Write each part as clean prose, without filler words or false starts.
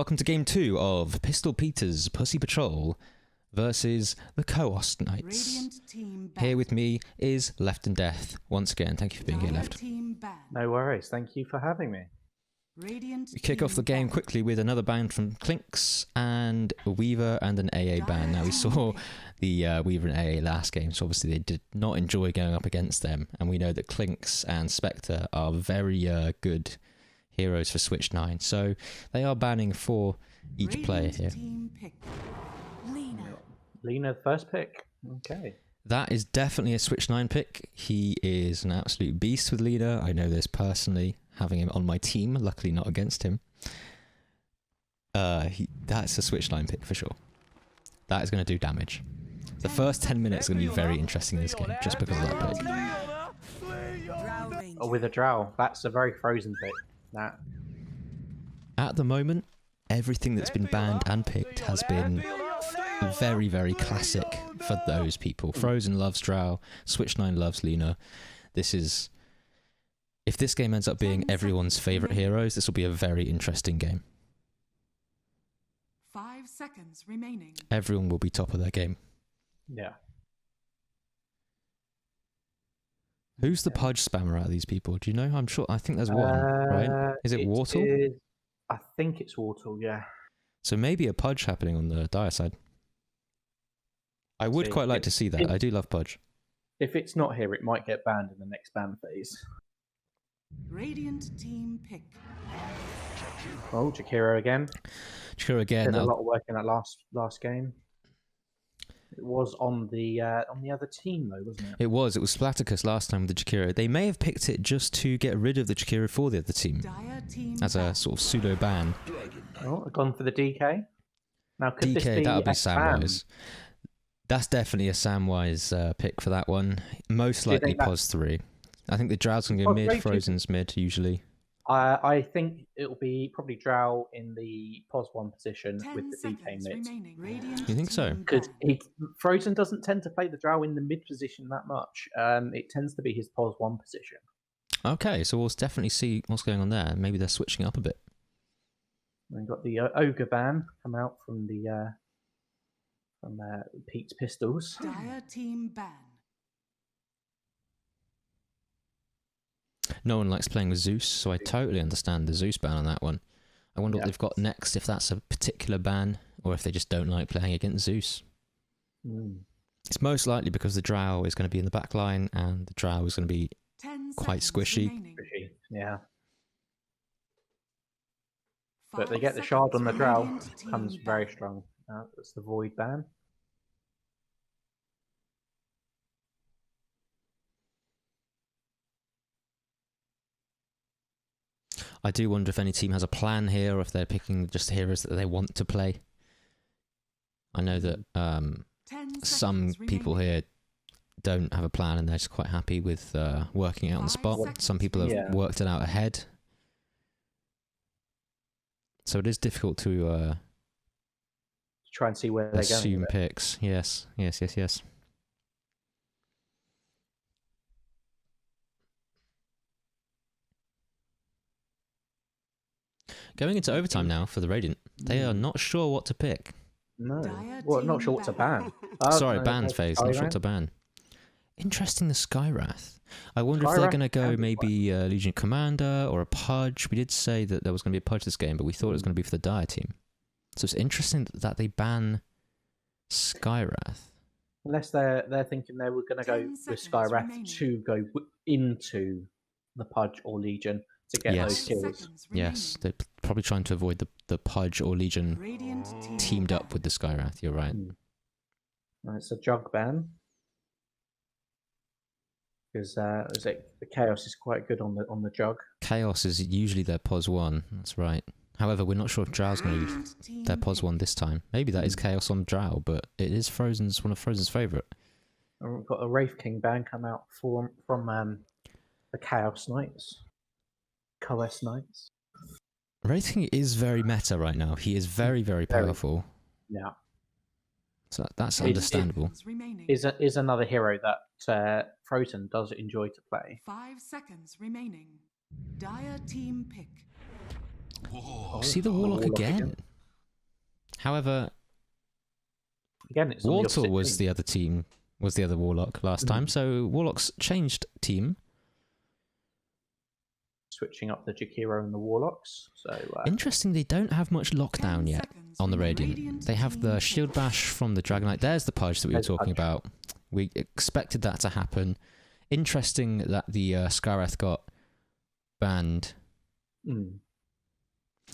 welcome to game 2 of Pistol Peter's Pussy Patrol versus the Choas Knights. Here with me is Left and Death. Once again, thank you for being here, Left. No worries, thank you for having me. We kick off the game quickly with another ban from Clinks and a Weaver and an AA ban. Now we saw the Weaver and AA last game, so obviously they did not enjoy going up against them, and we know that Clinks and Spectre are very good heroes for Switch 9, so they are banning 4 each player here. Lena, first pick. Okay. That is definitely a Switch 9 pick. He is an absolute beast with Lena. I know this personally, having him on my team, luckily not against him. That's a Switch 9 pick for sure. That is going to do damage. The first 10 minutes are going to be very interesting in this game, just because of that pick. Oh, with a drow. That's a very frozen pick. That. At the moment, everything that's been banned and picked has been very classic for those people. Frozen loves Drow, Switch 9 loves Lena. This is... If this game ends up being everyone's favourite heroes, this will be a very interesting game. 5 seconds remaining. Everyone will be top of their game. Yeah. Who's the Pudge spammer out of these people? Do you know? I think there's one, right? Is it Wartle? I think it's Wartle, yeah. So maybe a Pudge happening on the dire side. I would quite like to see that. I do love Pudge. If it's not here, it might get banned in the next ban phase. Radiant team pick. Oh, Jakiro again. Jakiro again. Did a lot of work in that last game. It was on the other team though, wasn't it? It was Splaticus last time with the Jakiro. They may have picked it just to get rid of the Jakiro for the other team as a sort of pseudo ban. Oh, I've gone for the DK. Now could this DK, be that'll be a Samwise. That's definitely a Samwise pick for that one. Most likely POS 3. I think the Drow's going to go mid, Frozen's mid usually. I think it'll be probably Drow in the POS 1 position with the DK mid. You think so? Because Frozen doesn't tend to play the Drow in the mid position that much. It tends to be his POS 1 position. Okay, so we'll definitely see what's going on there. Maybe they're switching up a bit. We've got the Ogre ban come out from Pete's Pistols. Dire team ban. No one likes playing with Zeus, so I totally understand the Zeus ban on that one. I wonder what they've got next, if that's a particular ban, or if they just don't like playing against Zeus. It's most likely because the Drow is going to be in the back line, and the Drow is going to be quite squishy. Yeah. But they get the shard on the Drow, comes very strong. That's the Void ban. I do wonder if any team has a plan here, or if they're picking just heroes that they want to play. I know that some people here don't have a plan and they're just quite happy with working it out on the spot. Some people have worked it out ahead. So it is difficult to try and see where they're going. Assume picks. Yes. Going into overtime now for the Radiant. They are not sure what to pick. No. Well, not sure what to ban. Sorry, ban phase. Not sure what to ban. Interesting, the Skywrath. I wonder if they're going to go maybe a Legion Commander or a Pudge. We did say that there was going to be a Pudge this game, but we thought it was going to be for the Dire team. So it's interesting that they ban Skywrath. Unless they're thinking they were going to go with Skywrath to go into the Pudge or Legion to get those kills. Yes, they're probably trying to avoid the Pudge or Legion teamed up with the Skywrath. You're right. It's a Jug ban. Because the Chaos is quite good on the Jug. Chaos is usually their POS 1. That's right. However, we're not sure if Drow's going to be their POS 1 this time. Maybe that is Chaos on Drow, but it is one of Frozen's favourite. We've got a Wraith King ban come out from the Chaos Knights. Choas Knights. Wraith King is very meta right now. He is very powerful. Yeah. So that's understandable. Is another hero that Frozen does enjoy to play. 5 seconds remaining. Dire team pick. See the Warlock again. However, Again, it's on the Wartle opposite was team. the other team, was the other Warlock last time. So Warlock's changed team. Switching up the Jakiro and the Warlocks. So Interesting, they don't have much 10 lockdown yet seconds on the from the Radiant. Radiant They have the team Shield pick. Bash from the Dragonite. There's the Pudge that we were There's the talking Pudge. about. We expected that to happen. Interesting that the Skywrath got banned.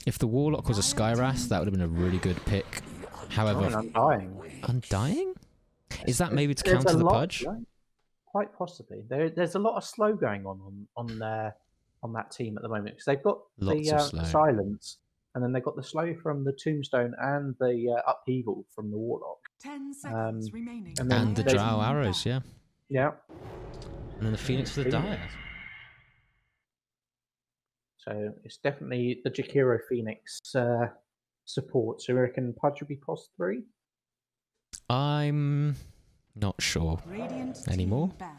If the Warlock was a Skywrath, that would have been a really good pick. However, Undying. Undying? Is that maybe to There's counter a the lot, Pudge? right? Quite possibly. There's a lot of slow going on that team at the moment because they've got Lots of slow. the silence, and then they've got the slow from the Tombstone and the upheaval from the Warlock. 10 seconds remaining. and then And the they- Drow arrows, yeah. Yeah. And then the Phoenix for the Dire. So it's definitely the Jakiro Phoenix support. So I reckon Pudge would be pos 3. I'm not sure Radiant team anymore. banned.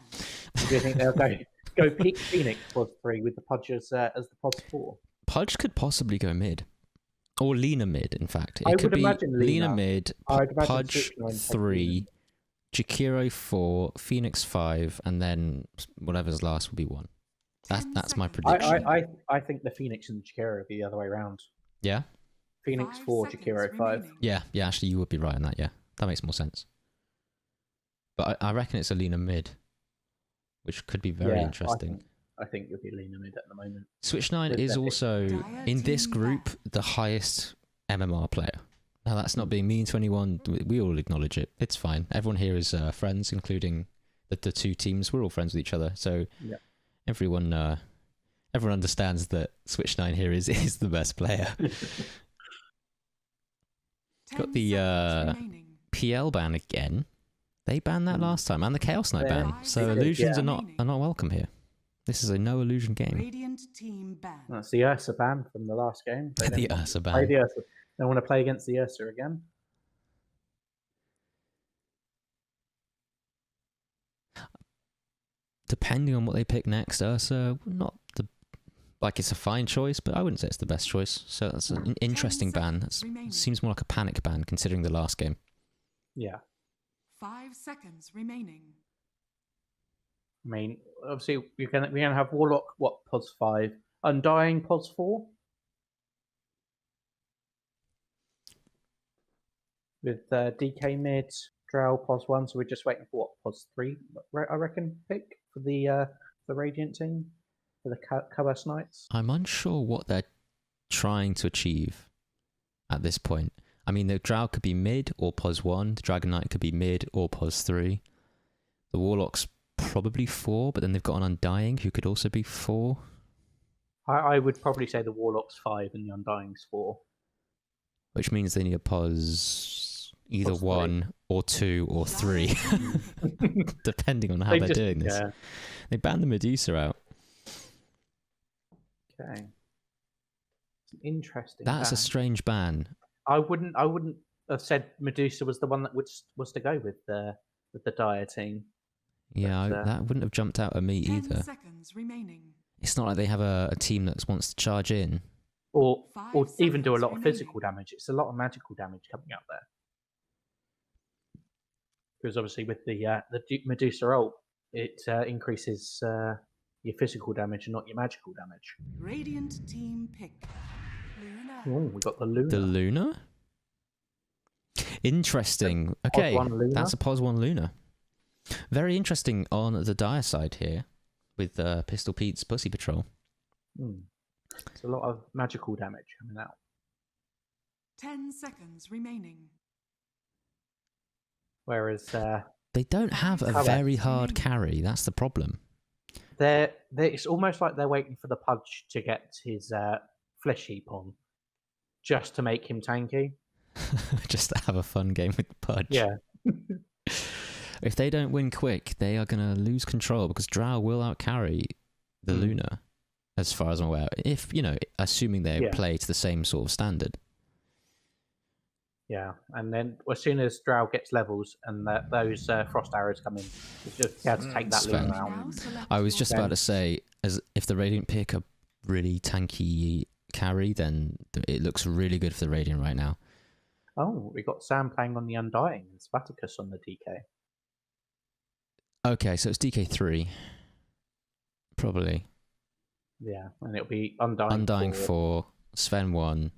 Do you think they'll go pick Phoenix pos 3 with the Pudge as the pos 4? Pudge could possibly go mid. Or Lena mid, in fact. It I could would be imagine Lena Lena. mid, I'd imagine Pudge Switchline taking 3, Jakiro 4, Phoenix 5, and then whatever's last will be 1. 10 That's my seconds. prediction. I think the Phoenix and the Jakiro would be the other way around. Yeah? Phoenix 5 4, seconds Jakiro 5. remaining. Yeah, actually you would be right on that, yeah. That makes more sense. But I reckon it's a Lena mid, which could be very Yeah, interesting. I think you'll be Lena mid at the moment. Switch 9 With is Epic. also, Dire in this team group, back. the highest MMR player. Now, that's not being mean to anyone. We all acknowledge it. It's fine. Everyone here is friends, including the two teams. We're all friends with each other. So Yeah. everyone understands that Switch 9 here is the best player. 10 Got the seconds remaining. PL ban again. They banned that last time, and the Chaos Knight Yeah. ban. So Yeah. illusions Yeah. are not welcome here. This is a no illusion game. Radiant team banned. That's the Ursa ban from the last game. They The don't Ursa play ban. the Ursa. They want to play against the Ursa again. Depending on what they pick next, Ursa, it's a fine choice, but I wouldn't say it's the best choice. So that's an interesting ban. That remaining. seems more like a panic ban, considering the last game. Yeah. 5 seconds remaining. I mean, obviously, we're gonna have Warlock, pos 5? Undying, pos 4? With DK mid, Drow, pos 1, so we're just waiting for pos 3, I reckon, pick for the Radiant team, for the Choas Knights. I'm unsure what they're trying to achieve at this point. I mean, the Drow could be mid or pos 1. The Dragon Knight could be mid or pos 3. The Warlock's probably 4, but then they've got an Undying who could also be 4. I would probably say the Warlock's 5 and the Undying's 4. Which means they need a pos either Pos 3. 1 or 2 or 3, depending on how They they're just- doing this. Yeah. They banned the Medusa out. Okay. It's an interesting. That's a ban. strange ban. I wouldn't have said Medusa was the one that was to go with the Dire team. Yeah, But, that wouldn't have jumped out at me 10 either. seconds remaining. It's not like they have a team that wants to charge in. Or 5 even do a seconds lot of remaining. physical damage. It's a lot of magical damage coming out there. Because obviously with the Medusa ult, it increases your physical damage and not your magical damage. Radiant team pick. Luna. Oh, we got the Luna. The Luna? Interesting. Okay, 1 Luna. that's a pos 1 Luna. Very interesting on the Dire side here with Pistol Pete's Pussy Patrol. It's a lot of magical damage coming out. 10 seconds remaining. Whereas They don't have a Correct. very hard carry. That's the problem. it's almost like they're waiting for the Pudge to get his flesh heap on, just to make him tanky. Just to have a fun game with the Pudge. Yeah. If they don't win quick, they are going to lose control because Drow will outcarry the Luna, as far as I'm aware. If, assuming they Yeah. play to the same sort of standard. Yeah, and then as soon as Drow gets levels and those frost arrows come in, you just be able to take that It's Luna fair. out. Now select I was your just about to say, as if the Radiant pick a really tanky carry, then it looks really good for the Radiant right now. Oh, we got Sam playing on the Undying and Spartacus on the DK. Okay, so it's DK3. Probably. Yeah, and it'll be Undying, Undying 4, Sven 1,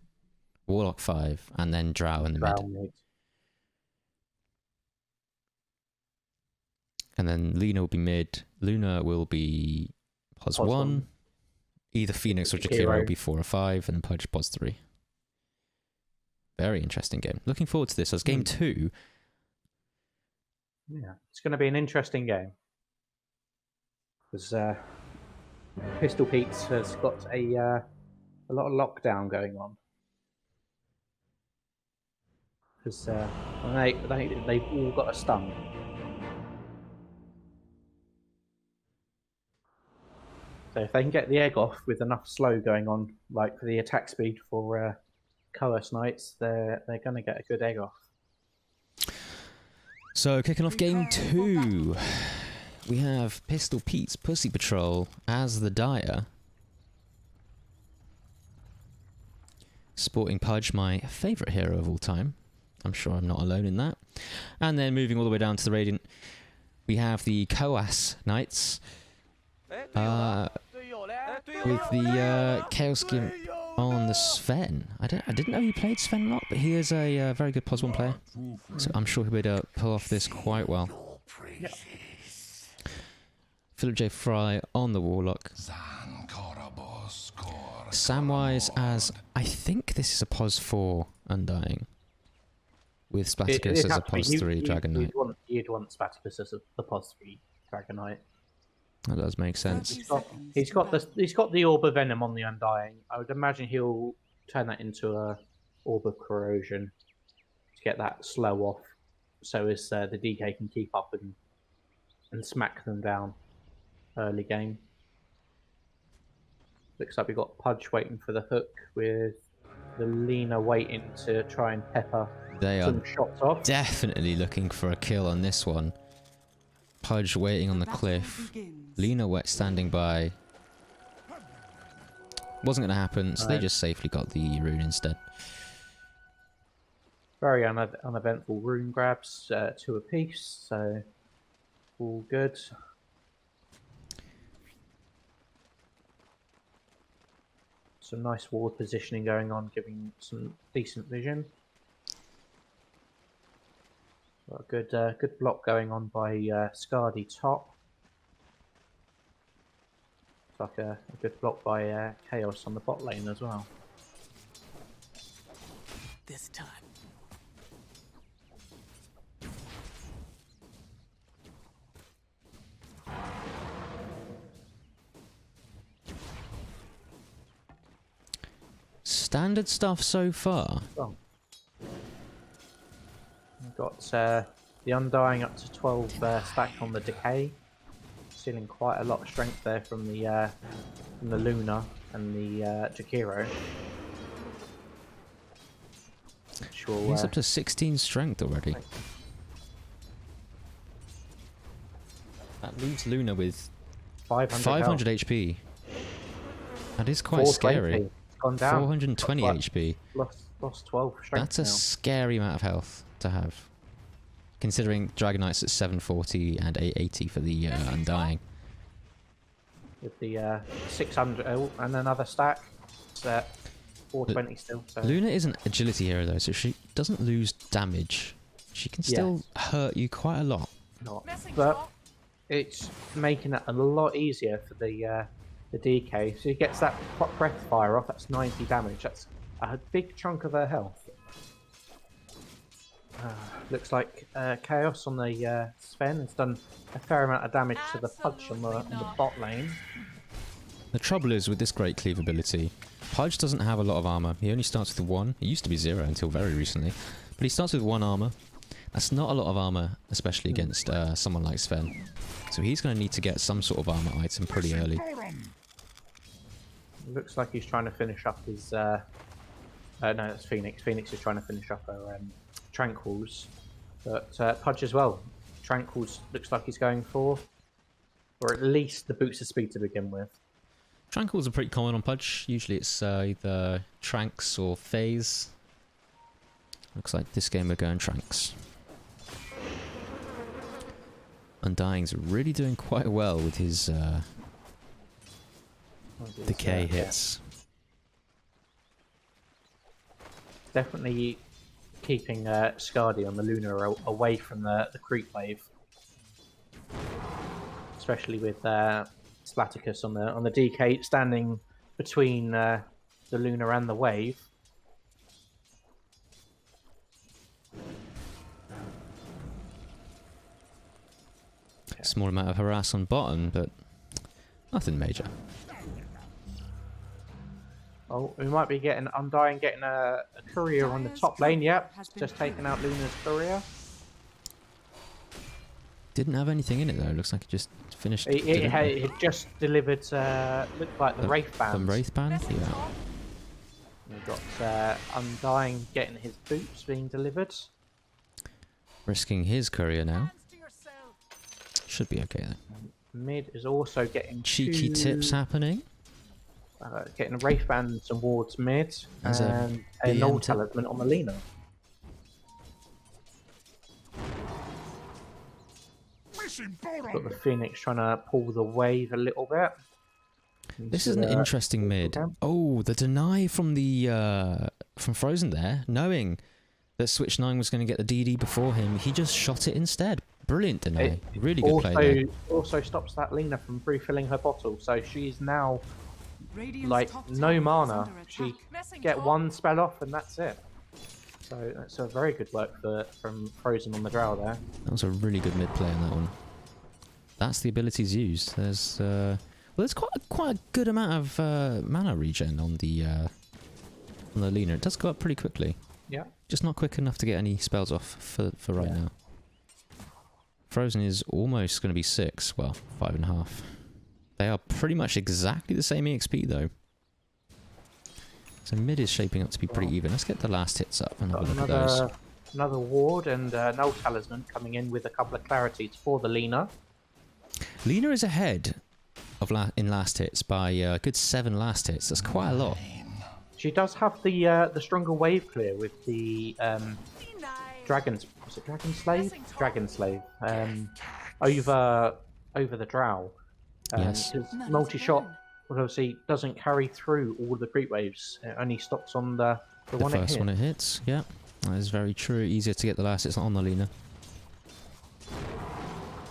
Warlock 5, and then Drow in the mid. mid. And then Luna will be mid. Luna will be pos Pos 1. one. Either Phoenix or Jakiro. Jakiro will be 4 or 5, and then Pudge pos 3. Very interesting game. Looking forward to this as game 2. Yeah, it's going to be an interesting game. Because Pistol Pete's has got a lot of lockdown going on. Because they've all got a stun. So if they can get the egg off with enough slow going on, like for the attack speed for Choas Knights, they're going to get a good egg off. So kicking off game 2, we have Pistol Pete's Pussy Patrol as the Dyer. Sporting Pudge, my favourite hero of all time. I'm sure I'm not alone in that. And then moving all the way down to the Radiant, we have the Choas Knights. With the Chaos Gimp on the Sven. I didn't know he played Sven a lot, but he is a very good pos 1 player. So I'm sure he'll be able to pull off this quite well. Yep. Philip J. Fry on the Warlock. Samwise as, I think this is a pos 4 Undying. With Spartacus as a pos 3 Dragon Knight. You'd want Spartacus as the pos 3 Dragon Knight. That does make sense. He's got the Orb of Venom on the Undying. I would imagine he'll turn that into a Orb of Corrosion to get that slow off, so as the DK can keep up and smack them down early game. Looks like we've got Pudge waiting for the hook with the Lena waiting to try and pepper some shots off. Definitely looking for a kill on this one. Pudge waiting on the cliff. Lena wet standing by. Wasn't going to happen, so they just safely got the rune instead. Very uneventful rune grabs, 2 apiece, so all good. Some nice ward positioning going on, giving some decent vision. Got a good block going on by Scardy top. It's like a good block by Chaos on the bot lane as well. This time. Standard stuff so far. Oh. We've got the Undying up to 12 stack on the Decay. Stealing quite a lot of strength there from the Luna and the Jakiro. He's up to 16 strength already. That leaves Luna with 500 HP. That is quite scary. It's gone down. 420 HP. Lost 12 strength. That's a scary amount of health to have. Considering Dragon Knight's at 740 and 880 for the Undying. With the 600 and another stack. It's 420 still. So. Luna is an agility hero though, so she doesn't lose damage. She can still hurt you quite a lot. But it's making it a lot easier for the DK. So he gets that breath fire off. That's 90 damage. That's a big chunk of her health. Looks like Chaos on the Sven has done a fair amount of damage to the Pudge on the bot lane. The trouble is with this great cleave ability, Pudge doesn't have a lot of armor. He only starts with 1. It used to be 0 until very recently. But he starts with 1 armor. That's not a lot of armor, especially against someone like Sven. So he's going to need to get some sort of armor item pretty early. Looks like he's trying to finish up his... no, that's Phoenix. Phoenix is trying to finish up her Tranquils. But Pudge as well. Tranquils looks like he's going for. Or at least the boots of speed to begin with. Tranquils are pretty common on Pudge. Usually it's either Tranks or Phase. Looks like this game we're going Tranks. Undying's really doing quite well with his decay hits. Definitely keeping Scardy on the Luna away from the creep wave, especially with Splaticus on the DK standing between the Luna and the wave. Small amount of harass on bottom, but nothing major. Oh, we might be getting Undying getting a courier on the top lane. Yep, just taking out Luna's courier. Didn't have anything in it though. Looks like it just finished. It had just delivered. Looked like the Wraith Band. The Wraith Band, yeah. We've got Undying getting his boots being delivered. Risking his courier now. Should be okay though. Mid is also getting Cheeky tips happening. Getting a Wraith Band towards mid There's and a Null Talisman on the Lena. Got the Phoenix trying to pull the wave a little bit. This is an interesting mid. Oh, the deny from the from Frozen there, knowing that Switch 9 was going to get the DD before him, he just shot it instead. Brilliant deny. Really good play there. Also stops that Lena from refilling her bottle, so she's now like Radiant's top no tower is mana. under She attack. get one spell off and that's it. So that's a very good work from Frozen on the Drow there. That was a really good mid play on that one. That's the abilities used. There's well, there's quite a good amount of mana regen on the Lena. It does go up pretty quickly. Yeah. Just not quick enough to get any spells off for right now. Frozen is almost going to be 6. Well, 5.5. They are pretty much exactly the same EXP though. So mid is shaping up to be pretty even. Let's get the last hits up and have a look at those. Another ward and Null Talisman coming in with a couple of clarities for the Lena. Lena is ahead of in last hits by a good 7 last hits. That's quite a lot. She does have the stronger wave clear with the Dragon Slave? Dragon Slave. Over the Drow. Yes. Multi-shot obviously doesn't carry through all the creep waves. It only stops on the one first one it hits. Yeah, that is very true. Easier to get the last hits on the Lena,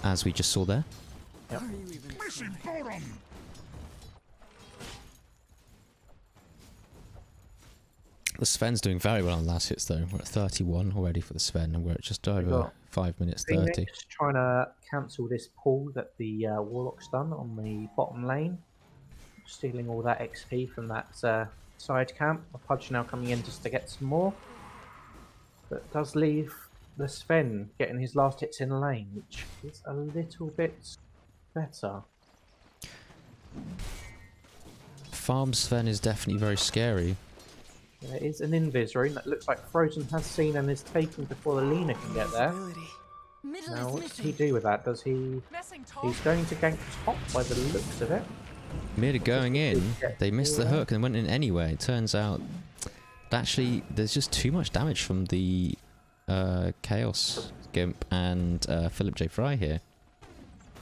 as we just saw there. Yep. The Sven's doing very well on last hits though. We're at 31 already for the Sven, and we're at just over 5 minutes 30. Phoenix trying to cancel this pull that the Warlock's done on the bottom lane, stealing all that XP from that side camp. A Pudge now coming in just to get some more, but does leave the Sven getting his last hits in lane, which is a little bit better. Farm Sven is definitely very scary. There is an invis rune that looks like Frozen has seen and is taken before the Lena can get there. Now, what does he do with that? Does he... He's going to gank top by the looks of it. Mid going in, they missed the hook and went in anyway. It turns out, actually, there's just too much damage from the Chaos Gimp and Philip J. Fry here.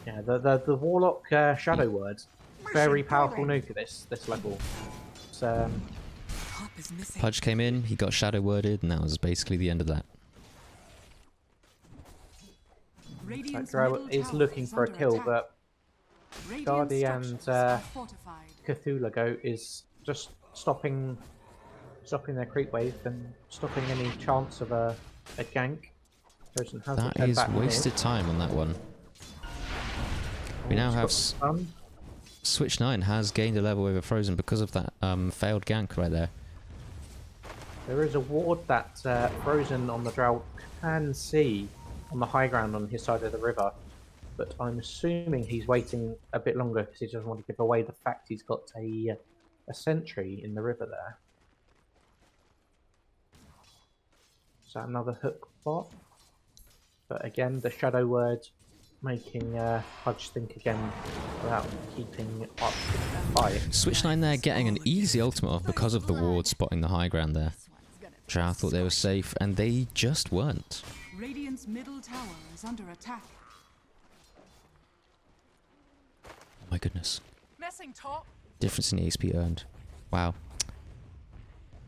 Yeah, the Warlock Shadow Word, very powerful nuke at this level. It's, Pudge came in, he got shadow worded, and that was basically the end of that. Drow is looking for a kill, but Guardi and Cthulhu is just stopping their creep wave and stopping any chance of a gank. That is wasted time on that one. We now have Switch 9 has gained a level over Frozen because of that failed gank right there. There is a ward that Frozen on the Drow can see on the high ground on his side of the river, but I'm assuming he's waiting a bit longer because he doesn't want to give away the fact he's got a sentry in the river there. Is that another hook bot? But again, the Shadow Word making Pudge think again about keeping up the fight. Switch 9 there getting an easy ultimate off because of the ward spotting the high ground there. Drow thought they were safe, and they just weren't. Radiant's middle tower is under attack. Oh my goodness. Messing top. Difference in EXP earned. Wow.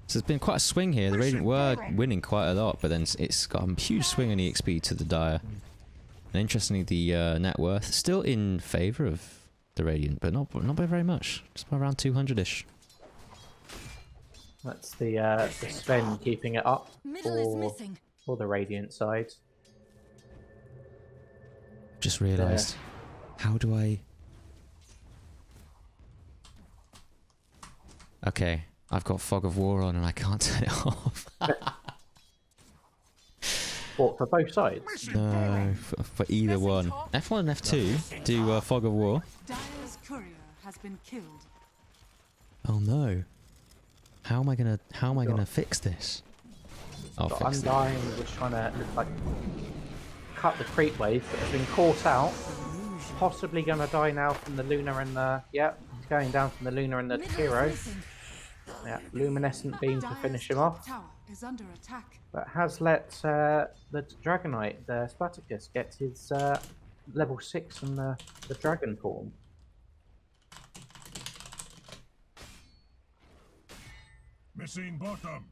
So there's been quite a swing here. The Radiant were winning quite a lot, but then it's got a huge swing in EXP to the Dire. And interestingly, the net worth still in favour of the Radiant, but not by very much. Just by around 200-ish. That's the Sven keeping it up Middle is missing. for the Radiant side. Just realised. How do I... Okay, I've got Fog of War on and I can't turn it off. What, for both sides? No, for either one. F1 and F2 do Fog of War. Dire's courier has been killed. Oh no. How am I gonna fix this? I'll Got fix it. Undying was trying to like cut the creep wave, but has been caught out. Possibly going to die now from the Luna and the... Yep, he's going down from the Luna and the hero. Yeah, luminescent beam to finish him off. Tower is under attack. But has let the Dragonite, the Spartacus, get his level 6 on the dragon form. Missing bottom.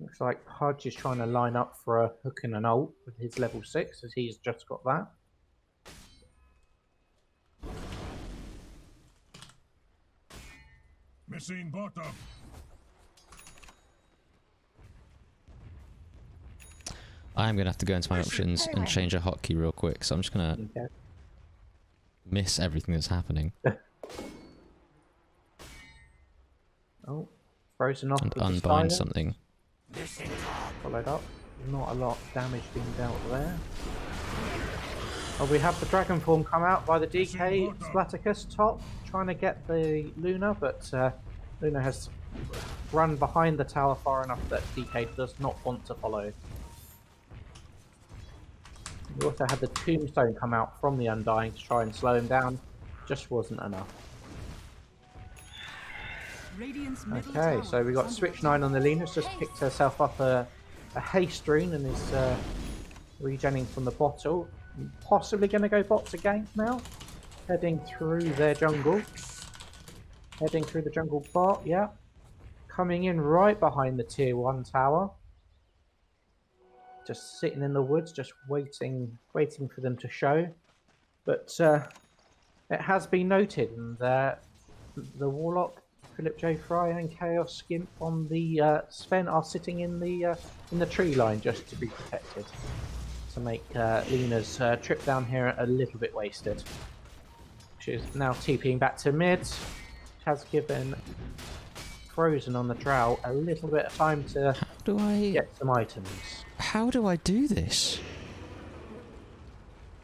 Looks like Pudge is trying to line up for a hook and an ult with his level 6, as he's just got that. Missing bottom. I'm gonna have to go into my options and change a hotkey real quick, so I'm just gonna Okay. miss everything that's happening Oh, frozen off and with the unbind silence. something. Followed up. Not a lot of damage being dealt there. Oh, we have the dragon form come out by the DK. Splaticus top, trying to get the Luna, but Luna has run behind the tower far enough that DK does not want to follow. We also had the tombstone come out from the Undying to try and slow him down. Just wasn't enough. Radiant's middle Okay, tower so we is got under Switch attack. 9 on the Luna's just picked herself up a haste rune and is regenning from the bottle. Possibly going to go bot to gank now. Heading through their jungle. Heading through the jungle bot, yeah. Coming in right behind the tier 1 tower. Just sitting in the woods, just waiting for them to show. But it has been noted, and the Warlock, Philip J. Fry, and Chaos Skimp on the Sven are sitting in the tree line just to be protected, to make Luna's trip down here a little bit wasted. She's now TPing back to mid. Has given Frozen on the Drow a little bit of time to get some items. How do I do this?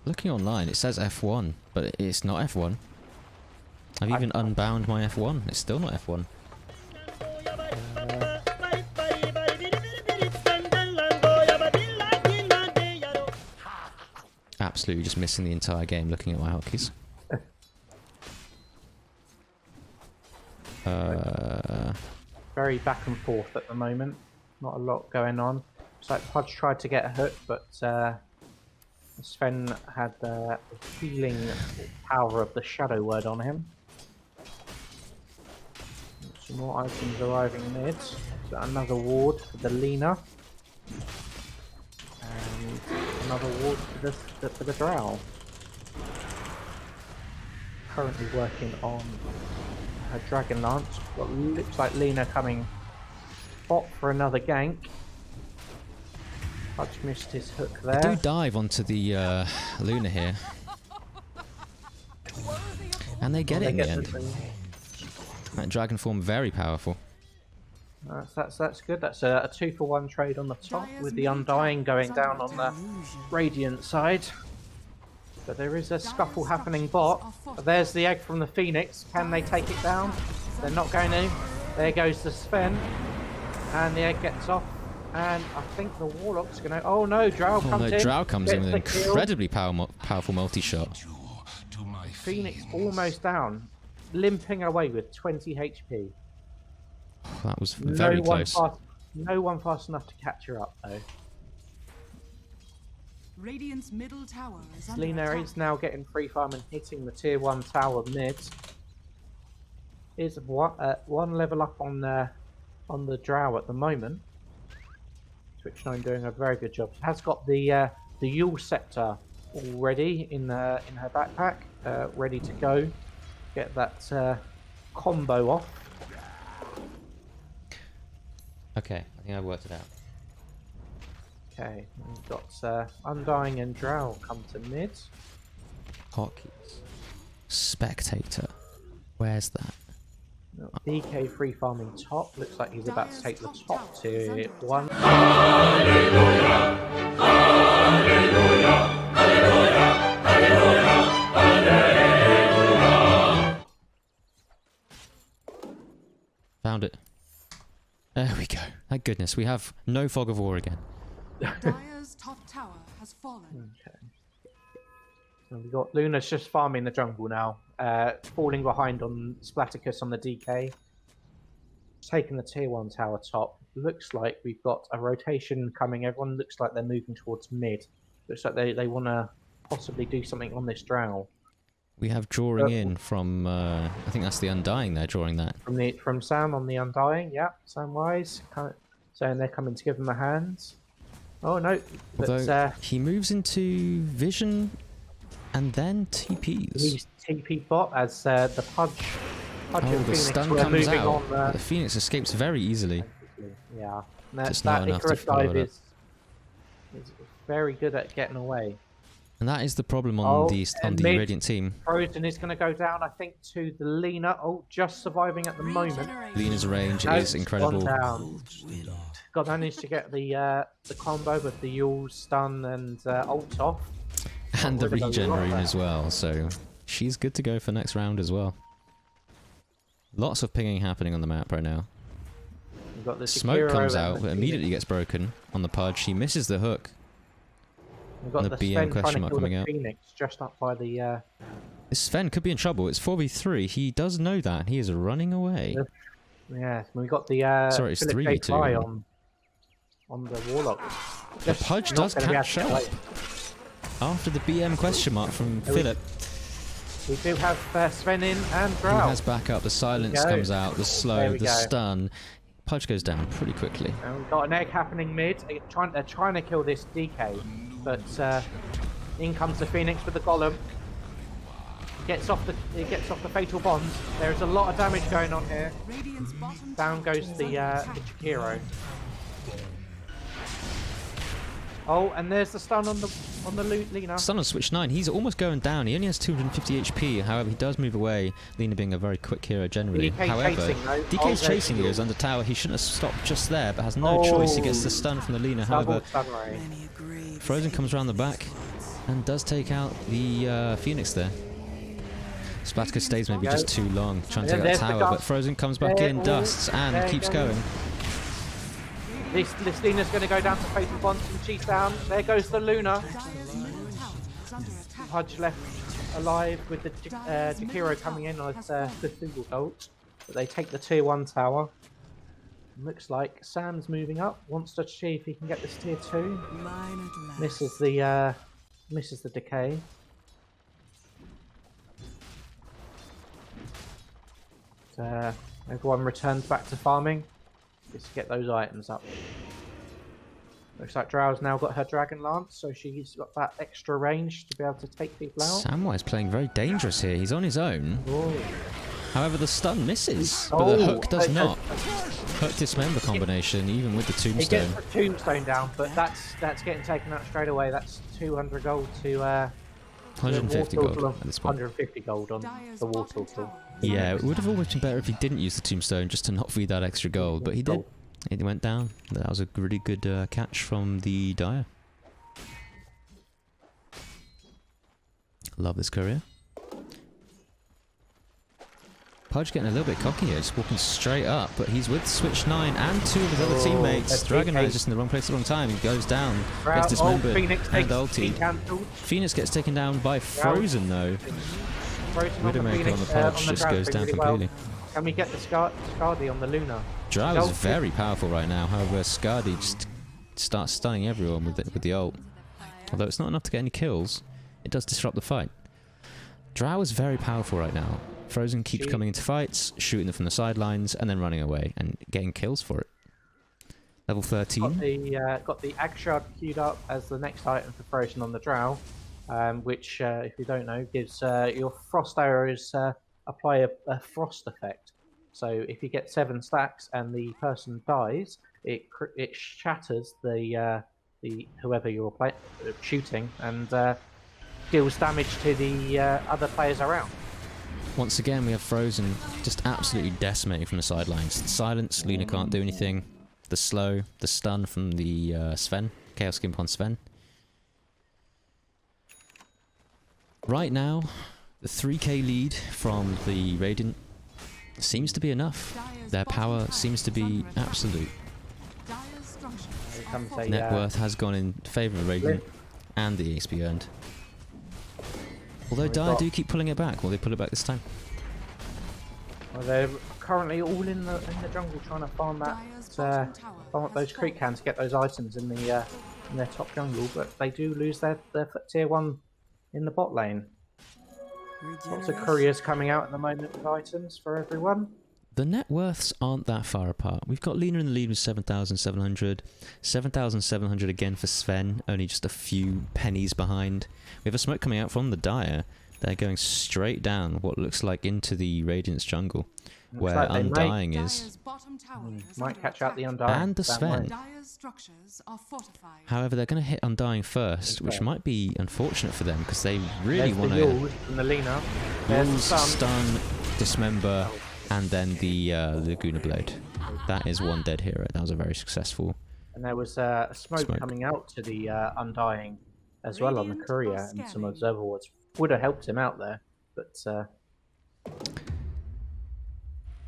Looking online, it says F1, but it's not F1. I've even unbound my F1. It's still not F1. Absolutely just missing the entire game looking at my hotkeys. Very back and forth at the moment. Not a lot going on. It's like Pudge tried to get a hook, but Sven had the healing power of the Shadow Word on him. Some more items arriving mid. So another ward for the Lena. And another ward for the Drow. Currently working on her Dragon Lance. Got, looks like Lena coming bot for another gank. Pudge missed his hook there. I do dive onto the Luna here. And they get it in the end. That dragon form very powerful. That's good. That's a 2-for-1 trade on the top, with the Undying going down on the Radiant side. But there is a scuffle happening bot. There's the egg from the Phoenix. Can they take it down? They're not going to. There goes the Sven. And the egg gets off. And I think the Warlock's going to... Oh no, Drow comes in. Drow comes in Gets with an the kill. incredibly powerful multi-shot. Phoenix almost down. Limping away with 20 HP. That was very close. No one fast enough to catch her up though. Radiant's middle tower is under Lina attack. is now getting free farm and hitting the tier 1 tower mid. Is one level up on the drow at the moment. Switch 9 doing a very good job. Has got the Yule scepter already in her backpack, ready to go. Get that combo off. Okay, I think I worked it out. Okay, we've got Undying and Drow come to mid. Hotkeys. Spectator. Where's that? DK free farming top. Looks like he's about to take the top tier 1. Found it. There we go. Thank goodness. We have no fog of war again. Dire's top tower has fallen. Okay. So we've got Luna's just farming the jungle now. Falling behind on Splaticus on the DK. Taking the tier 1 tower top. Looks like we've got a rotation coming. Everyone looks like they're moving towards mid. Looks like they want to possibly do something on this drow. We have drawing in from, I think that's the Undying there, drawing that. From Sam on the Undying, yeah, Samwise. Saying they're coming to give him a hand. Oh no, Although he moves into Vision and then TPs. He's TP bot as the Pudge and The Phoenix stun were comes moving out. on. The Phoenix escapes very easily. Yeah, Just that not enough to Icarus follow dive it up. is very good at getting away. And that is the problem on the mid. Radiant team. Frozen is going to go down, I think, to the Lina. Oh, just surviving at the moment. Regeneration. Lena's range No, is incredible. gone down. Got managed to get the combo with the Yule stun and ult off. And the Got rid of regen lot rune there. as well, so she's good to go for next round as well. Lots of pinging happening on the map right now. We've got the Smoke Sekiro comes and out, the but immediately Phoenix. gets broken on the Pudge. He misses the hook. We've got and the the BM Sven question trying to mark kill coming the out. Phoenix just up by the. This Sven could be in trouble. It's 4v3. He does know that. He is running away. Yeah, we got the. Sorry, it's Philip 3v2. J. Fry on the Warlock. The Just Pudge not does gonna be able catch to get up away. after the BM question mark from Philip. We do have Sven in and He Drow. has backup. The silence go. comes out. The There slow, we the go. stun. Pudge goes down pretty quickly. And we've got an egg happening mid. They're trying to kill this DK, but in comes the Phoenix with the Golem. It gets off the fatal bond. There is a lot of damage going on here. Radiant's bottom Down tower goes is the under attack. Chikiro. Oh, and there's the stun on the Lina. Stun on switch 9. He's almost going down. He only has 250 HP. However, he does move away. Lena being a very quick hero generally. DK However, chasing, though. DK's Oh, there's chasing. He Yule. goes under tower. He shouldn't have stopped just there, but has no choice. He gets the stun from the Lena. Double However, stun ray. Frozen comes around the back and does take out the Phoenix there. Splatka stays maybe just too long trying to And take there's that the tower, dust. but Frozen comes back There, in, oh, dusts, and there keeps you go. going. This Lina's going to go down to fatal bond and she's down. There goes the Luna. Dire's middle tower is under attack. Pudge left alive with the Jakiro coming in on the single ult. But they take the tier 1 tower. Looks like Sam's moving up. Wants to see if he can get this tier 2. Mine at last. Misses the decay. Everyone returns back to farming. Just to get those items up. Looks like Drow's now got her Dragon Lance, so she's got that extra range to be able to take people out. Samwise playing very dangerous here. He's on his own. Oh. However, the stun misses, but the hook does not. Hook dismember combination, even with the He gets tombstone. the tombstone down, but that's getting taken out straight away. That's 200 gold to 150 the gold Wartortle. at this point. 150 gold on Dire's the bottom Wartortle. tower. Yeah, it would have always been better if he didn't use the tombstone just to not feed that extra gold, but he did. It went down. That was a really good catch from the Dire. Love this courier. Pudge getting a little bit cocky here, just walking straight up, but he's with Switch 9 and two of his other teammates. that's Dragon Knight DK. is just in the wrong place at the wrong time. He goes down, Drow- gets dismembered, Phoenix and takes ultied. cancelled. Phoenix gets taken down by Frozen though. Frozen on the Widowmaker Phoenix, on the Pudge on the just Drow goes doing down really well. completely. Can we get the Skadi on the Luna? Drow She's is ulted. very powerful right now. However, Skadi just starts stunning everyone with the ult. Although it's not enough to get any kills, it does disrupt the fight. Drow is very powerful right now. Frozen keeps coming into fights, shooting them from the sidelines, and then running away and getting kills for it. Level 13. Got the Agshard queued up as the next item for Frozen on the Drow, which, if you don't know, gives your frost arrows apply a frost effect. So if you get 7 stacks and the person dies, it shatters the whoever you're shooting and deals damage to the other players around. Once again, we have Frozen just absolutely decimating from the sidelines. Silence, Luna can't do anything. The slow, the stun from the Sven, Chaos Gimp on Sven. Right now, the 3k lead from the Radiant seems to be enough. Their power seems to be absolute. Net worth has gone in favour of Radiant and the XP earned. Although Dire do keep pulling it back. Will they pull it back this time? Well, they're currently all in the jungle trying to farm that, farm up those creep cans to get those items in their top jungle, but they do lose their tier 1 in the bot lane. Lots of couriers coming out at the moment with items for everyone. The net worths aren't that far apart. We've got Lena in the lead with 7,700. 7,700 again for Sven, only just a few pennies behind. We have a smoke coming out from the Dire. They're going straight down what looks like into the Radiant's jungle, where like Undying is. Might catch out the Undying. And the Sven. However, they're going to hit Undying first, which might be unfortunate for them because they really want to. And the Lena. Stun, Dismember, and then the Laguna Blade. That is one dead hero. That was a very successful. And there was a smoke coming out to the Undying as well on the courier, and some observer wards would have helped him out there, but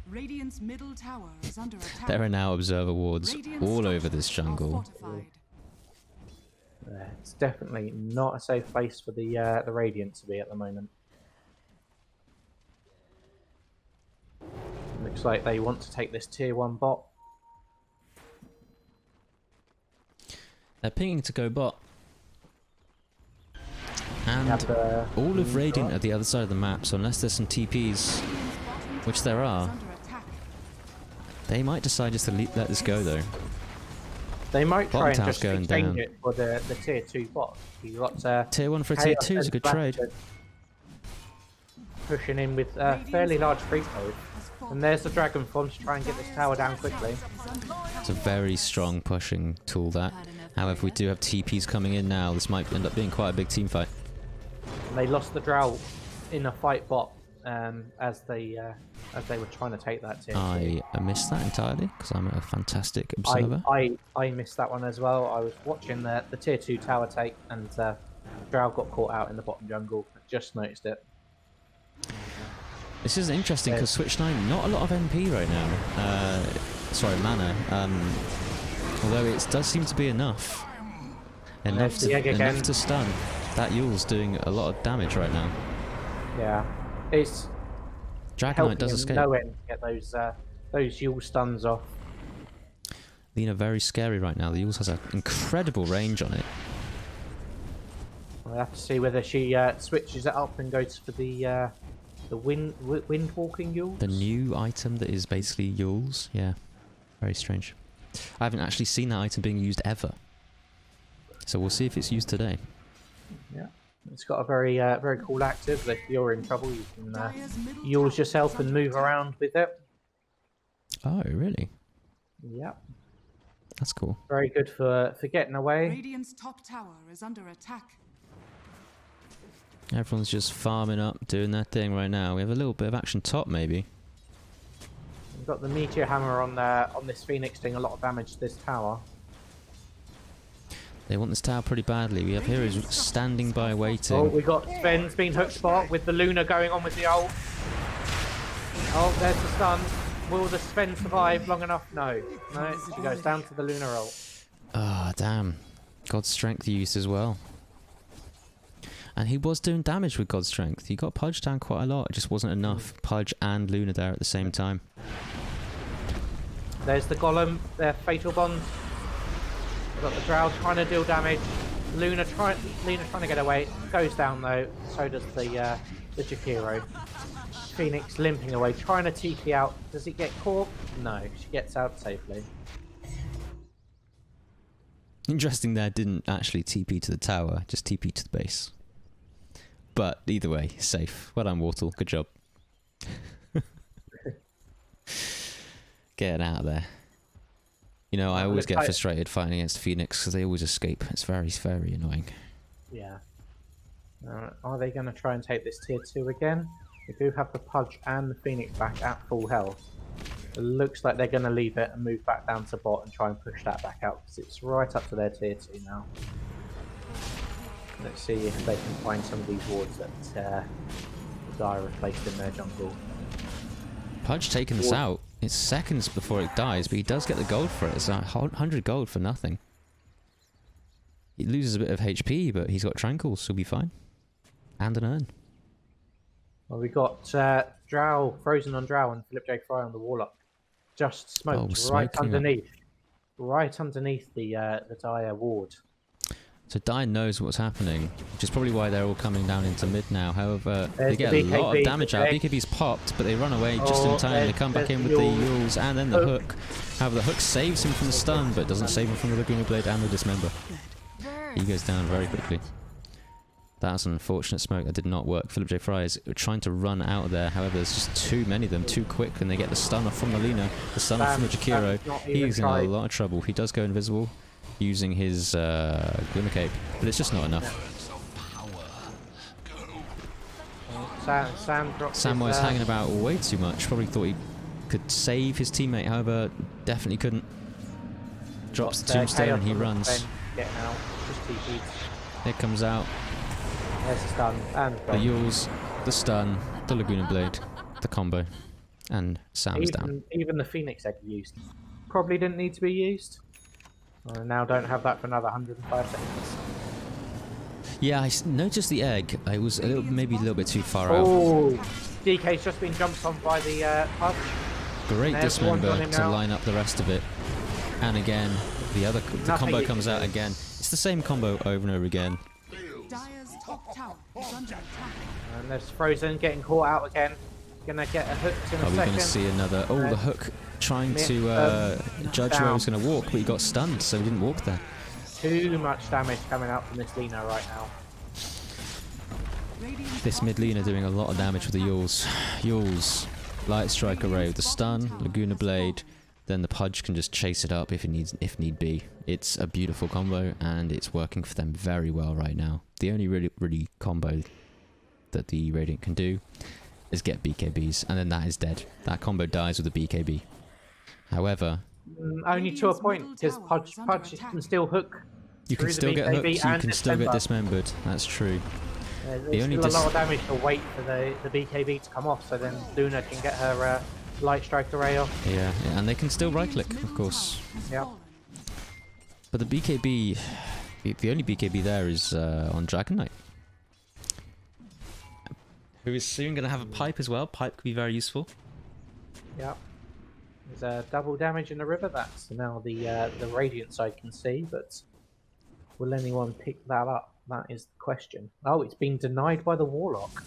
Radiant's middle tower is under attack. There are now observer wards all over this jungle. It's definitely not a safe place for the Radiant to be at the moment. Looks like they want to take this tier 1 bot. They're pinging to go bot. And all of Radiant at the other side of the map, so unless there's some TPs, which there are, they might decide just to let this go though. They might try and just going exchange down. it for the tier 2 bot. You got tier 1 for a tier 2 is a good trade. Pushing in with a fairly large free code. And there's the Dragon Form to try and get this tower down quickly. It's a very strong pushing tool that. However, we do have TPs coming in now. This might end up being quite a big team fight. And they lost the Drow in a fight bot as they were trying to take that tier 2. I missed that entirely because I'm a fantastic observer. I missed that one as well. I was watching the tier 2 tower take, and Drow got caught out in the bottom jungle. I just noticed it. This is interesting because Switch 9, not a lot of MP right now. Sorry, mana. Although it does seem to be enough. Enough to stun. That Yule's doing a lot of damage right now. Yeah, it's Dragonite does escape. No end to get those Yule stuns off. Lena very scary right now. The Yule's has an incredible range on it. We'll have to see whether she switches it up and goes for the wind walking Yules. The new item that is basically Yule's. Yeah, very strange. I haven't actually seen that item being used ever. So we'll see if it's used today. Yeah, it's got a very very cool active. If you're in trouble, you can use yourself and move around with it. Oh, really? Yeah. That's cool. Very good for getting away. Radiant's top tower is under attack. Everyone's just farming up, doing their thing right now. We have a little bit of action top, maybe. We've got the Meteor Hammer on this Phoenix doing a lot of damage to this tower. They want this tower pretty badly. We have heroes standing by waiting. Oh, we got Sven's been hooked spot with the Luna going on with the ult. Oh, there's the stun. Will the Sven survive long enough? No. No, she goes down to the Luna ult. Ah, damn. God's strength used as well. And he was doing damage with God's Strength. He got Pudge down quite a lot. It just wasn't enough. Pudge and Luna there at the same time. There's the Golem, their Fatal Bond. We've got the Drow trying to deal damage. Luna trying to get away. Goes down though. So does the Jakiro. Phoenix limping away, trying to TP out. Does it get caught? No, she gets out safely. Interesting there, didn't actually TP to the tower, just TP to the base. But either way, safe. Well done, Wartle. Good job. Getting out of there. You know, I always get frustrated fighting against Phoenix because they always escape. It's very, very annoying. Yeah. Are they going to try and take this tier 2 again? We do have the Pudge and the Phoenix back at full health. It looks like they're going to leave it and move back down to bot and try and push that back out because it's right up to their tier 2 now. Let's see if they can find some of these wards that Dire placed in their jungle. Pudge taking this out. It's seconds before it dies, but he does get the gold for it. It's 100 gold for nothing. He loses a bit of HP, but he's got Tranquils, so he'll be fine. And an urn. Well, we got Drow, Frozen on Drow, and Philip J. Fry on the Warlock. Just smoked right underneath. Right underneath the Dire ward. So Dire knows what's happening, which is probably why they're all coming down into mid now. However, There's they get a lot of damage out. BKB's popped, but they run away just in time. They come back in with the Yules and then the hook. However, the hook saves him from the stun, but doesn't save him from the Laguna Blade and the Dismember. He goes down very quickly. That's an unfortunate smoke. That did not work. Philip J. Fry is trying to run out of there. However, there's just too many of them, too quick, and they get the stun off from the Lina, the stun off from the Jakiro. He's in a lot of trouble. He does go invisible using his Glimmer Cape, but it's just not enough. Sam was hanging about way too much. Probably thought he could save his teammate. However, definitely couldn't. Drops the tombstone and he runs. It comes out. There's the stun and the Yules, the stun, the Laguna Blade, the combo, and Sam's down. Even the Phoenix Egg used. Probably didn't need to be used. I now don't have that for another 105 seconds. Yeah, I noticed the egg. I was maybe a little bit too far out. Oh, DK's just been jumped on by the Pudge. Great Dismember to line up the rest of it. And again, the combo comes out again. It's the same combo over and over again. Dire's top tower is under attack. And there's Frozen getting caught out again. Gonna get a hook in a second. Are we going to see another? Oh, the hook trying to judge where he was going to walk, but he got stunned, so he didn't walk there. Too much damage coming out from this Lina right now. This mid Lina doing a lot of damage with the Yules. Yules, Light Strike Array with the stun, Laguna Blade, then the Pudge can just chase it up if need be. It's a beautiful combo, and it's working for them very well right now. The only really combo that the Radiant can do is get BKBs, and then that is dead. That combo dies with a BKB. However, only to a point, because Pudge can still hook. You can still get hooked, you can still get dismembered. That's true. There's still a lot of damage to wait for the BKB to come off, so then Luna can get her Light Strike Array off. Yeah, and they can still right click, of course. Yeah. But the BKB, the only BKB there is on Dragon Knight, who is soon going to have a pipe as well. Pipe could be very useful. Yeah. There's double damage in the river. That's now the Radiant side can see, but will anyone pick that up? That is the question. Oh, it's been denied by the Warlock.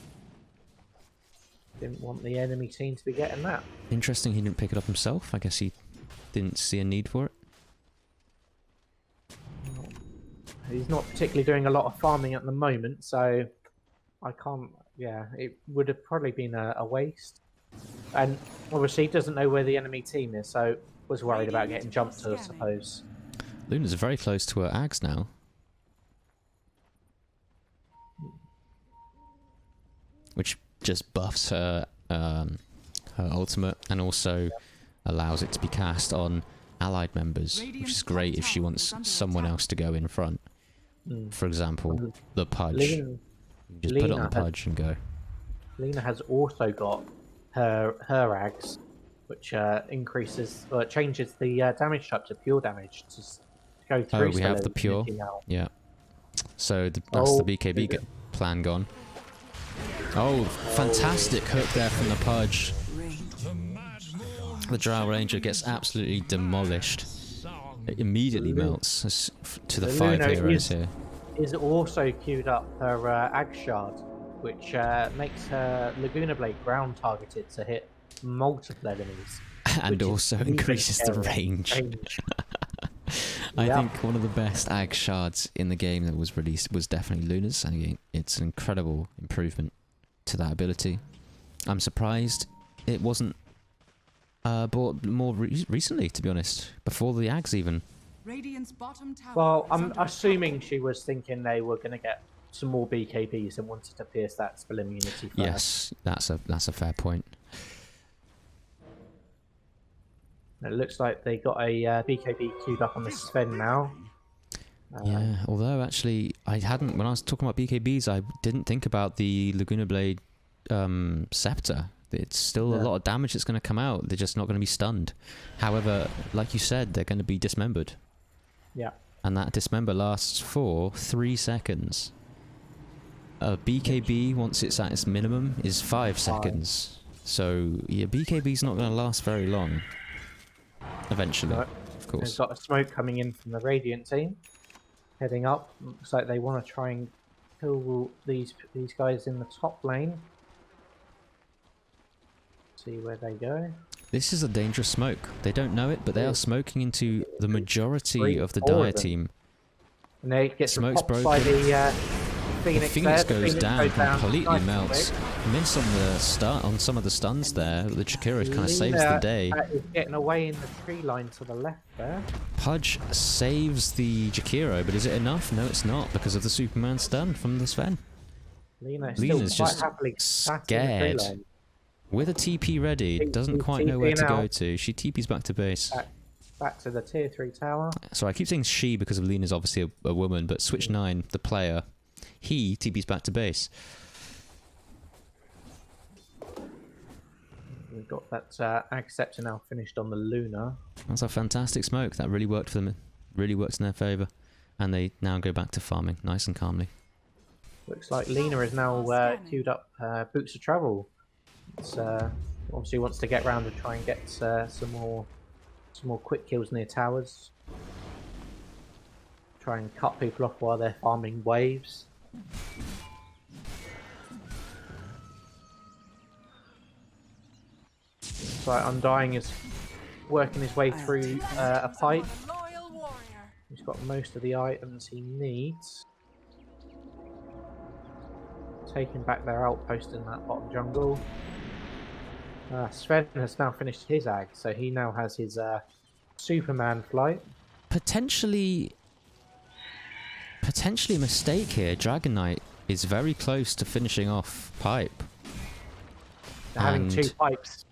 Didn't want the enemy team to be getting that. Interesting he didn't pick it up himself. I guess he didn't see a need for it. He's not particularly doing a lot of farming at the moment, so I can't... Yeah, it would have probably been a waste. And obviously he doesn't know where the enemy team is, so was worried about getting jumped to, I suppose. Luna's very close to her Ags now. Which just buffs her her ultimate and also allows it to be cast on allied members, which is great if she wants someone else to go in front. For example, the Pudge. You just put it on the Pudge and go. Lina has also got her Ags, which increases or changes the damage type to pure damage to go through. Oh, we have the pure. Yeah. So that's the BKB plan gone. Oh, fantastic hook there from the Pudge. The Drow Ranger gets absolutely demolished. It immediately melts to the 5 Luna heroes here. is also queued up her Ag Shard, which makes her Laguna Blade ground targeted to hit multiple enemies. And also increases the range. I think one of the best Ag Shards in the game that was released was definitely Luna's. I think it's an incredible improvement to that ability. I'm surprised it wasn't bought more recently, to be honest, before the Ags even. Radiant's bottom tower Well, is I'm under assuming attack. she was thinking they were going to get some more BKBs and wanted to pierce that spell immunity first. Yes, that's a fair point. It looks like they got a BKB queued up on the Sven now. Yeah, although actually I hadn't, when I was talking about BKBs, I didn't think about the Laguna Blade Scepter. It's still a lot of damage that's going to come out. They're just not going to be stunned. However, like you said, they're going to be dismembered. Yeah. And that dismember lasts for 3 seconds. A BKB, once it's at its minimum, is 5 seconds. So your BKB's not going to last very long. Eventually, Right. of course. They've got a smoke coming in from the Radiant team. Heading up. Looks like they want to try and kill these guys in the top lane. See where they go. This is a dangerous smoke. They don't know it, but they are smoking into the majority of the 3, 4 Dire of them. team. And they get Smoke's popped by broken. the Phoenix. The Phoenix there. goes down, completely nice and melts. quick. Miss on the on some of the stuns there. The Chikira kind of saves the Lina, day. is getting away in the tree line to the left there. Pudge saves the Jakiro, but is it enough? No, it's not, because of the Superman stun from the Sven. Lina's Lina's still quite just happily sat in the tree scared. line. With a TP ready, She's doesn't quite know where to TPing go out. to. She TP's back to base. Back to the tier 3 tower. So I keep saying she because of Lena's obviously a woman, but Switch 9, the player, he TP's back to base. We've got that Ag Scepter now finished on the Luna. That's a fantastic smoke. That really worked for them. Really worked in their favour. And they now go back to farming, nice and calmly. Looks like Lina is now queued up Boots of Travel. It's obviously wants to get round and try and get some more quick kills near towers. Try and cut people off while they're farming waves. So Undying is working his way through a pipe. He's got most of the items he needs. Taking back their outpost in that bottom jungle. Sven has now finished his ag, so he now has his Superman flight. Potentially a mistake here. Dragon Knight is very close to finishing off pipe. Having And 2 pipes,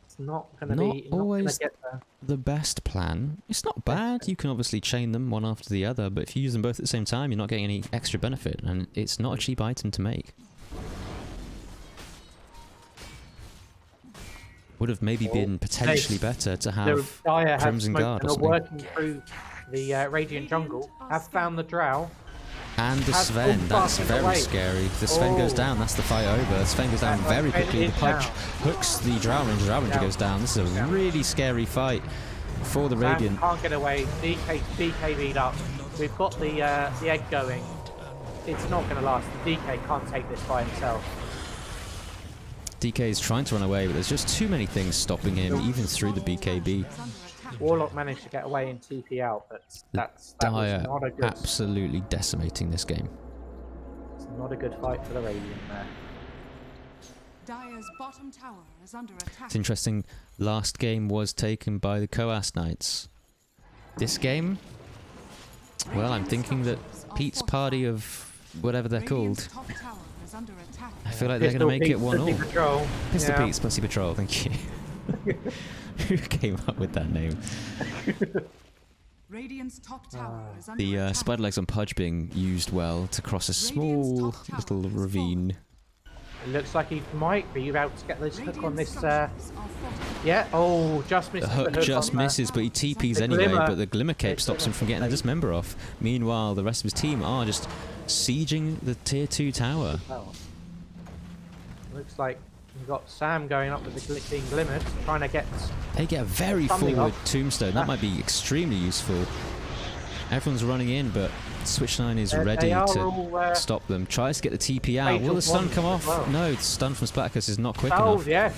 it's not going to be always get there. the best plan. It's not bad. You can obviously chain them one after the other, but if you use them both at the same time, you're not getting any extra benefit, and it's not a cheap item to make. Would have maybe been potentially better to The have Dire have Crimson smoked Guard and or are something. working through the Radiant jungle. Have found the Drow. And the Has Sven, full that's farming very away. scary. The Sven goes Oh. down, that's the fight over. Sven goes down That very Sven quickly. The is Pudge down. hooks the Drow Ranger. Drow Ranger goes down. This is a really scary fight for the Sam Radiant. can't get away. DK'd up. We've got the egg going. It's not going to last. The DK can't take this by himself. DK is trying to run away, but there's just too many things stopping him, even through the BKB. Is under attack. Warlock managed to get away and TP out, but that was Dire not a good, absolutely decimating this game. it's not a good fight for the Radiant there. Dire's bottom tower is under attack. It's interesting, last game was taken by the Choas Knights. This game, well, I'm thinking that Pete's party of whatever they're Radiant's called, top tower is under attack. I feel like they're going to make it 1-all. Patrol. Pistol Yeah. Pete's Pussy Patrol, thank you. Who came up with that name? Radiant's top tower is under The attack. spider legs on Pudge being used well to cross a small little ravine. It looks like he might be about to get this hook on Radiant this. structures are fortified. Yeah. Oh, just The misses hook just on that. misses, but he TPs The anyway, Glimmer- but the Glimmer Cape the stops him Glimmer from getting the Cape. Dismember off. Meanwhile, the rest of his team are just sieging the tier 2 tower. Oh. Looks like we've got Sam going up with the being glimmered, trying to get. They get a very Something forward up. tombstone. That might be extremely useful. Everyone's running in, but Switch9 is ready they are to all, stop them. Tries to get the TP out. fatal Will the stun ones come as off? well. No, the stun from Splatkus is not quick Oh enough. yes,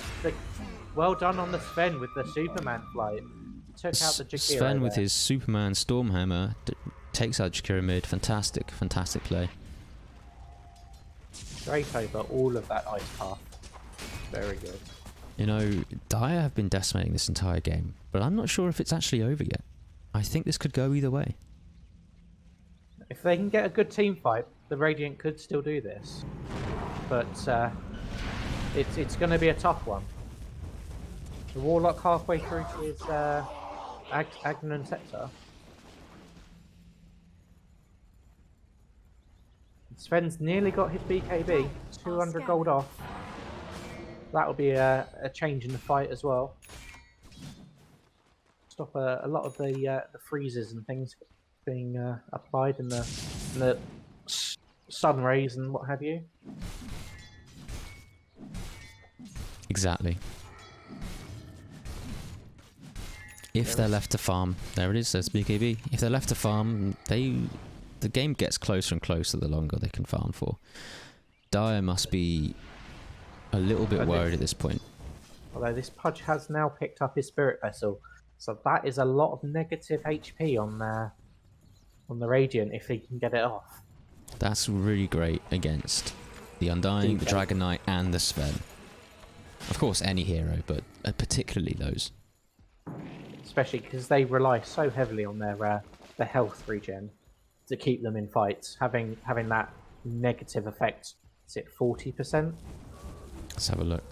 well done on the Sven with the Superman flight. Took out the Jakiro Sven with there. his Superman Stormhammer takes out Jakiro mid. Fantastic, fantastic play. Straight over all of that ice path. Very good. You know, Dire have been decimating this entire game, but I'm not sure if it's actually over yet. I think this could go either way. If they can get a good team fight, the Radiant could still do this. But it's going to be a tough one. The Warlock halfway through to his Agnan Scepter. Sven's nearly got his BKB, 200 gold off. That'll be a change in the fight as well. Stop a lot of the freezes and things being applied in the sun rays and what have you. Exactly. If they're left to farm, there it is, there's BKB. If they're left to farm, the game gets closer and closer the longer they can farm for. Dire must be a little bit worried at this point. Although this Pudge has now picked up his Spirit Vessel, so that is a lot of negative HP on the Radiant if he can get it off. That's really great against the Undying, the Dragon Knight, and the Sven. Of course, any hero, but particularly those. Especially because they rely so heavily on their health regen to keep them in fights. Having that negative effect, is it 40%? Let's have a look.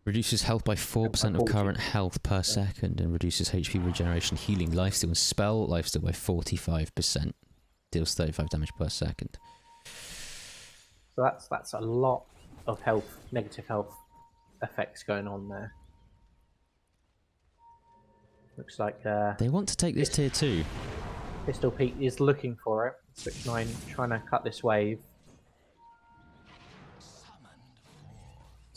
Reduces health by 4% of current health per second and reduces HP regeneration, healing, lifesteal, and spell lifesteal by 45%. Deals 35 damage per second. So that's a lot of health, negative health effects going on there. Looks like They want to take this tier 2. Pistol Pete is looking for it. Switch9 trying to cut this wave.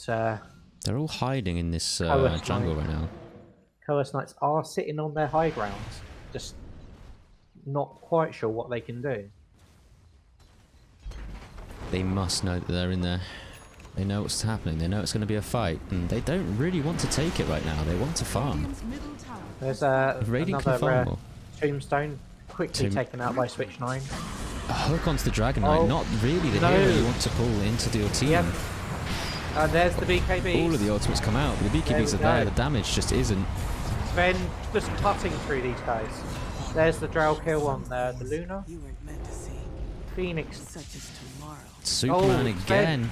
They're all hiding in this Choas jungle Knight. right now. Choas Knights are sitting on their high ground, just not quite sure what they can do. They must know that they're in there. They know what's happening. They know it's going to be a fight, and they don't really want to take it right now. They want to farm. Radiant's middle tower. There's Radiant can farm another more. tombstone quickly taken out by Switch9. A hook onto the Dragon Knight. Oh, Not really the no. hero you want to pull into your team. Yep. There's the BKB. All of the ultimates come out, but the BKBs There are we there. go. The damage just isn't. Sven just cutting through these guys. There's the drow kill on the Luna. You weren't meant to see. Phoenix. Such as tomorrow. Superman Oh, again.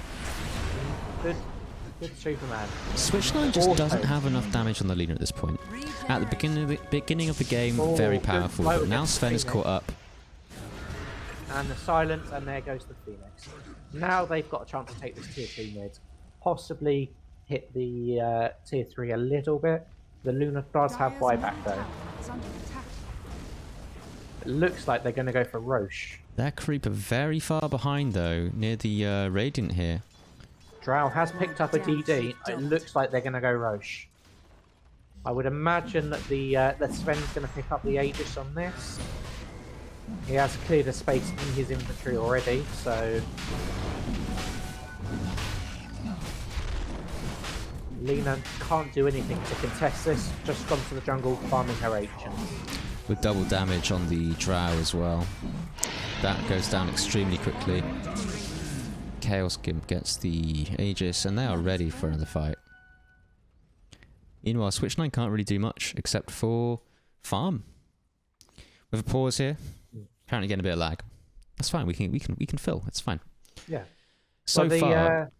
Good Superman. Switch9 just Also- doesn't have enough damage on the leader at this point. At the beginning of the game, Oh, very good powerful, blow but now against Sven is Phoenix. caught up. And the silence, and there goes the Phoenix. Now they've got a chance to take this tier 2 mid. Possibly hit the tier 3 a little bit. The Luna does have Dire's buyback middle though. tower is under attack. It looks like they're going to go for Roche. That creeper very far behind though, near the Radiant here. Drow has picked up a DD. It looks like they're going to go Roche. I would imagine that the Sven's going to pick up the Aegis on this. He has cleared a space in his inventory already, so Lena can't do anything to contest this. Just gone to the jungle, farming her agents. With double damage on the Drow as well. That goes down extremely quickly. Chaos Gimp gets the Aegis, and they are ready for another fight. Meanwhile, Switch9 can't really do much except for farm. With a pause here, apparently getting a bit of lag. That's fine. We can fill. It's fine. Yeah. So Well, far,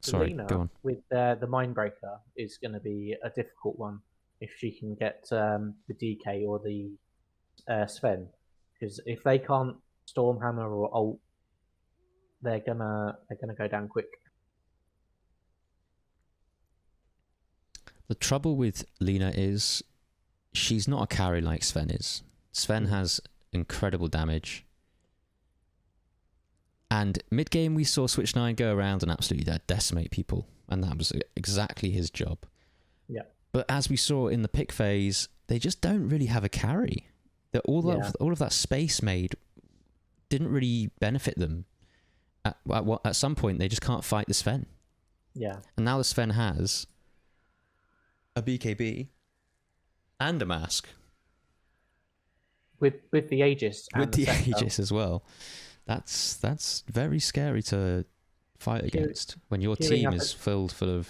the sorry, Lena go on. with the Mindbreaker is going to be a difficult one if she can get the DK or the Sven, because if they can't Stormhammer or ult, they're gonna go down quick. The trouble with Lena is she's not a carry like Sven is. Sven has incredible damage. And mid-game, we saw Switch 9 go around and absolutely decimate people. And that was exactly his job. Yeah. But as we saw in the pick phase, they just don't really have a carry. That all of that space made didn't really benefit them. At some point, they just can't fight the Sven. Yeah. And now the Sven has a BKB and a mask. With the Aegis. With the Aegis as well. That's very scary to fight against when your team is filled full of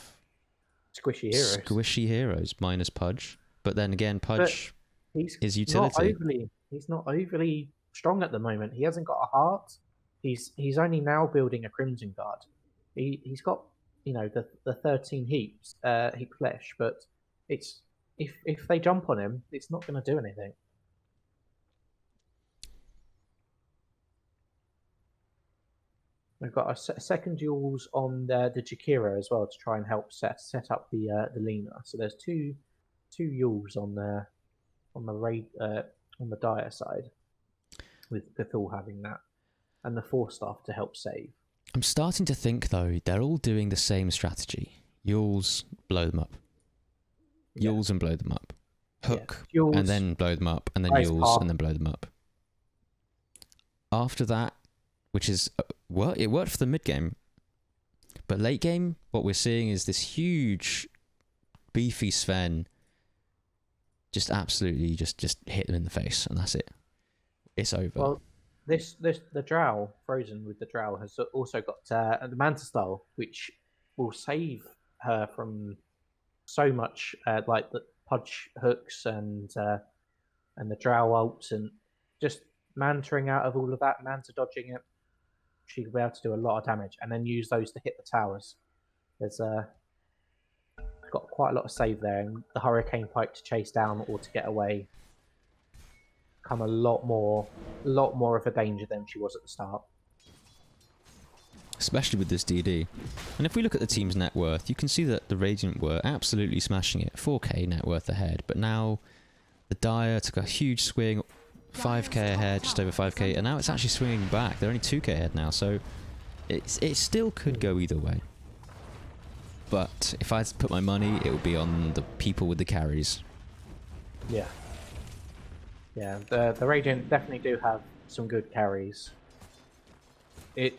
squishy heroes minus Pudge. But then again, Pudge is utility. He's not overly strong at the moment. He hasn't got a heart. He's only now building a Crimson Guard. He's got the 13 heap flesh, but it's if they jump on him, it's not going to do anything. We've got a second duels on the Jakiro as well to try and help set up the Lena. So there's two Yules on the dire side, with Bethel having that, and the 4 staff to help save. I'm starting to think though they're all doing the same strategy. Yules, blow them up. Yules and blow them up. Hook and then blow them up, and then Yules and then blow them up. After that, which is it worked for the mid game, but late game, what we're seeing is this huge, beefy Sven just absolutely just hit them in the face, and that's it. It's over. Well, the Drow, Frozen with the Drow, has also got the Manta Style, which will save her from so much, like the Pudge hooks and the Drow ults, and just mantering out of all of that, Manta dodging it. She'll be able to do a lot of damage, and then use those to hit the towers. There's got quite a lot of save there, and the Hurricane Pike to chase down or to get away become a lot more of a danger than she was at the start. Especially with this DD. And if we look at the team's net worth, you can see that the Radiant were absolutely smashing it, 4k net worth ahead, but now the Dire took a huge swing, 5k ahead, just over 5k, and now it's actually swinging back. They're only 2k ahead now, so it still could go either way. But if I had to put my money, it would be on the people with the carries. Yeah. Yeah, the Radiant definitely do have some good carries. I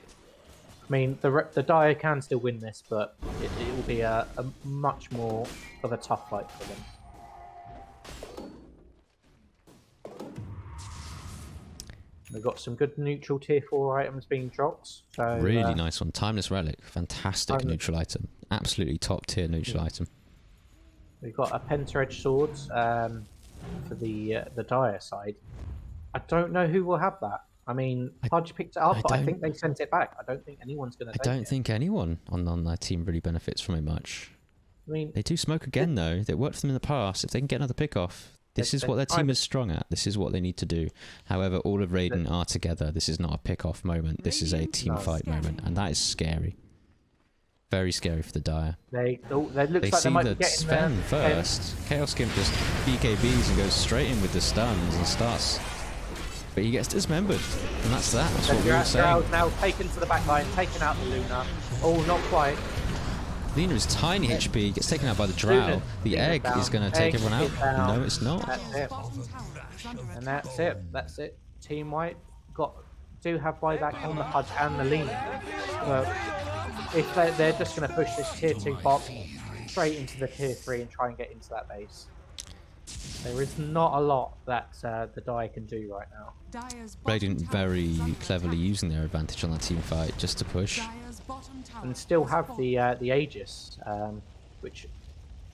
mean, the Dire can still win this, but it will be a much more of a tough fight for them. We've got some good neutral tier 4 items being dropped. So, really nice one. Timeless Relic. Fantastic neutral item. Absolutely top tier neutral item. We've got a Penta-Edge sword for the Dire side. I don't know who will have that. I mean, Pudge picked it up, but I think they sent it back. I don't think anyone's going to take it. I don't think anyone on their team really benefits from it much. I mean, they do smoke again, though. It worked for them in the past. If they can get another pick-off, this is what their team is strong at. This is what they need to do. However, all of Radiant are together. This is not a pick-off moment. This is a team fight moment, and that is scary. Very scary for the Dire. They see the Sven first. Chaos Gimp just BKBs and goes straight in with the stuns and starts. But he gets dismembered, and that's that. That's what we were saying. Now taken to the back line, taken out the Luna. Oh, not quite. Luna is tiny HP, gets taken out by the Drow. The egg is going to take everyone out. No, it's not. That's it. And that's it. That's it. Team White do have buyback on the Pudge and the Luna. But if they're just going to push this tier 2 bot straight into the tier 3 and try and get into that base. There is not a lot that the Dire can do right now. Radiant very cleverly using their advantage on that team fight just to push. And still have the Aegis, which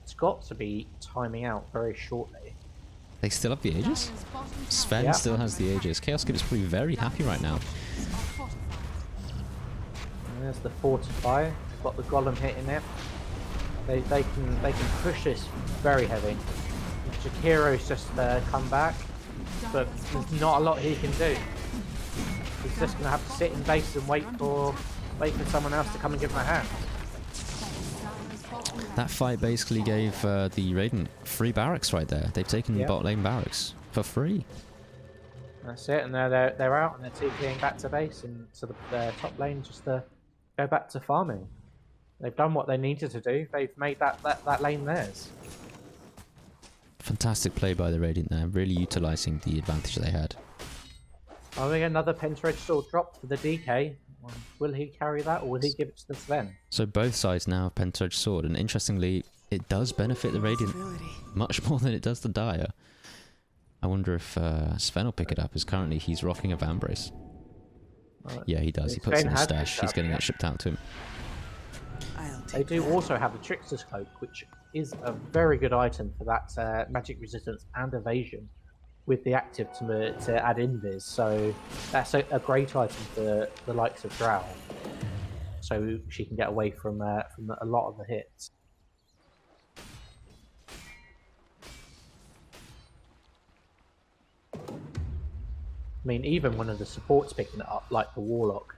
it's got to be timing out very shortly. They still have the Aegis? Sven still has the Aegis. Chaos Kid is probably very happy right now. And there's the Fortify. They've got the Golem hitting it. They can push this very heavy. Jakiro's just come back, but there's not a lot he can do. He's just going to have to sit in base and wait for someone else to come and give him a hand. That fight basically gave the Radiant free barracks right there. They've taken bot lane barracks for free. That's it, and they're out and they're TPing back to base and to the top lane just to go back to farming. They've done what they needed to do. They've made that lane theirs. Fantastic play by the Radiant there, really utilising the advantage they had. I think another Penta-Edged Sword dropped for the DK. Will he carry that, or will he give it to the Sven? So both sides now have Penta-Edged Sword, and interestingly, it does benefit the Radiant much more than it does the Dire. I wonder if Sven will pick it up, as currently he's rocking a Vambrace. Yeah, he does. He puts it in his stash. He's getting it shipped out to him. They do also have the Trickster's Cloak, which is a very good item for that magic resistance and evasion, with the active to add invis. So that's a great item for the likes of Drow, so she can get away from a lot of the hits. I mean, even one of the supports picking it up, like the Warlock.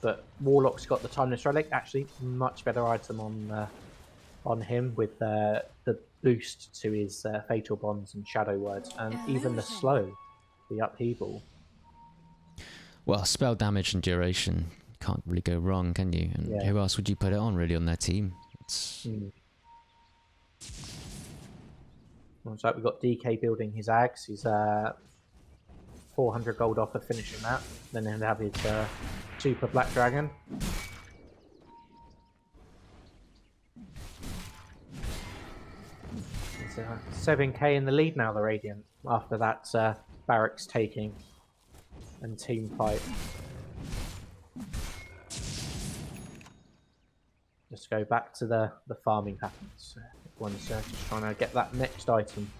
But Warlock's got the Timeless Relic, actually much better item on him, with the boost to his Fatal Bonds and Shadow Words, and even the slow, the upheaval. Well, spell damage and duration can't really go wrong, can you? And who else would you put it on, really, on their team? It's... Looks like we've got DK building his Ags. He's 400 gold off of finishing that. Then he'll have his Super Black Dragon. It's 7k in the lead now, the Radiant, after that barracks taking and team fight. Just go back to the farming patterns. Everyone's just trying to get that next item,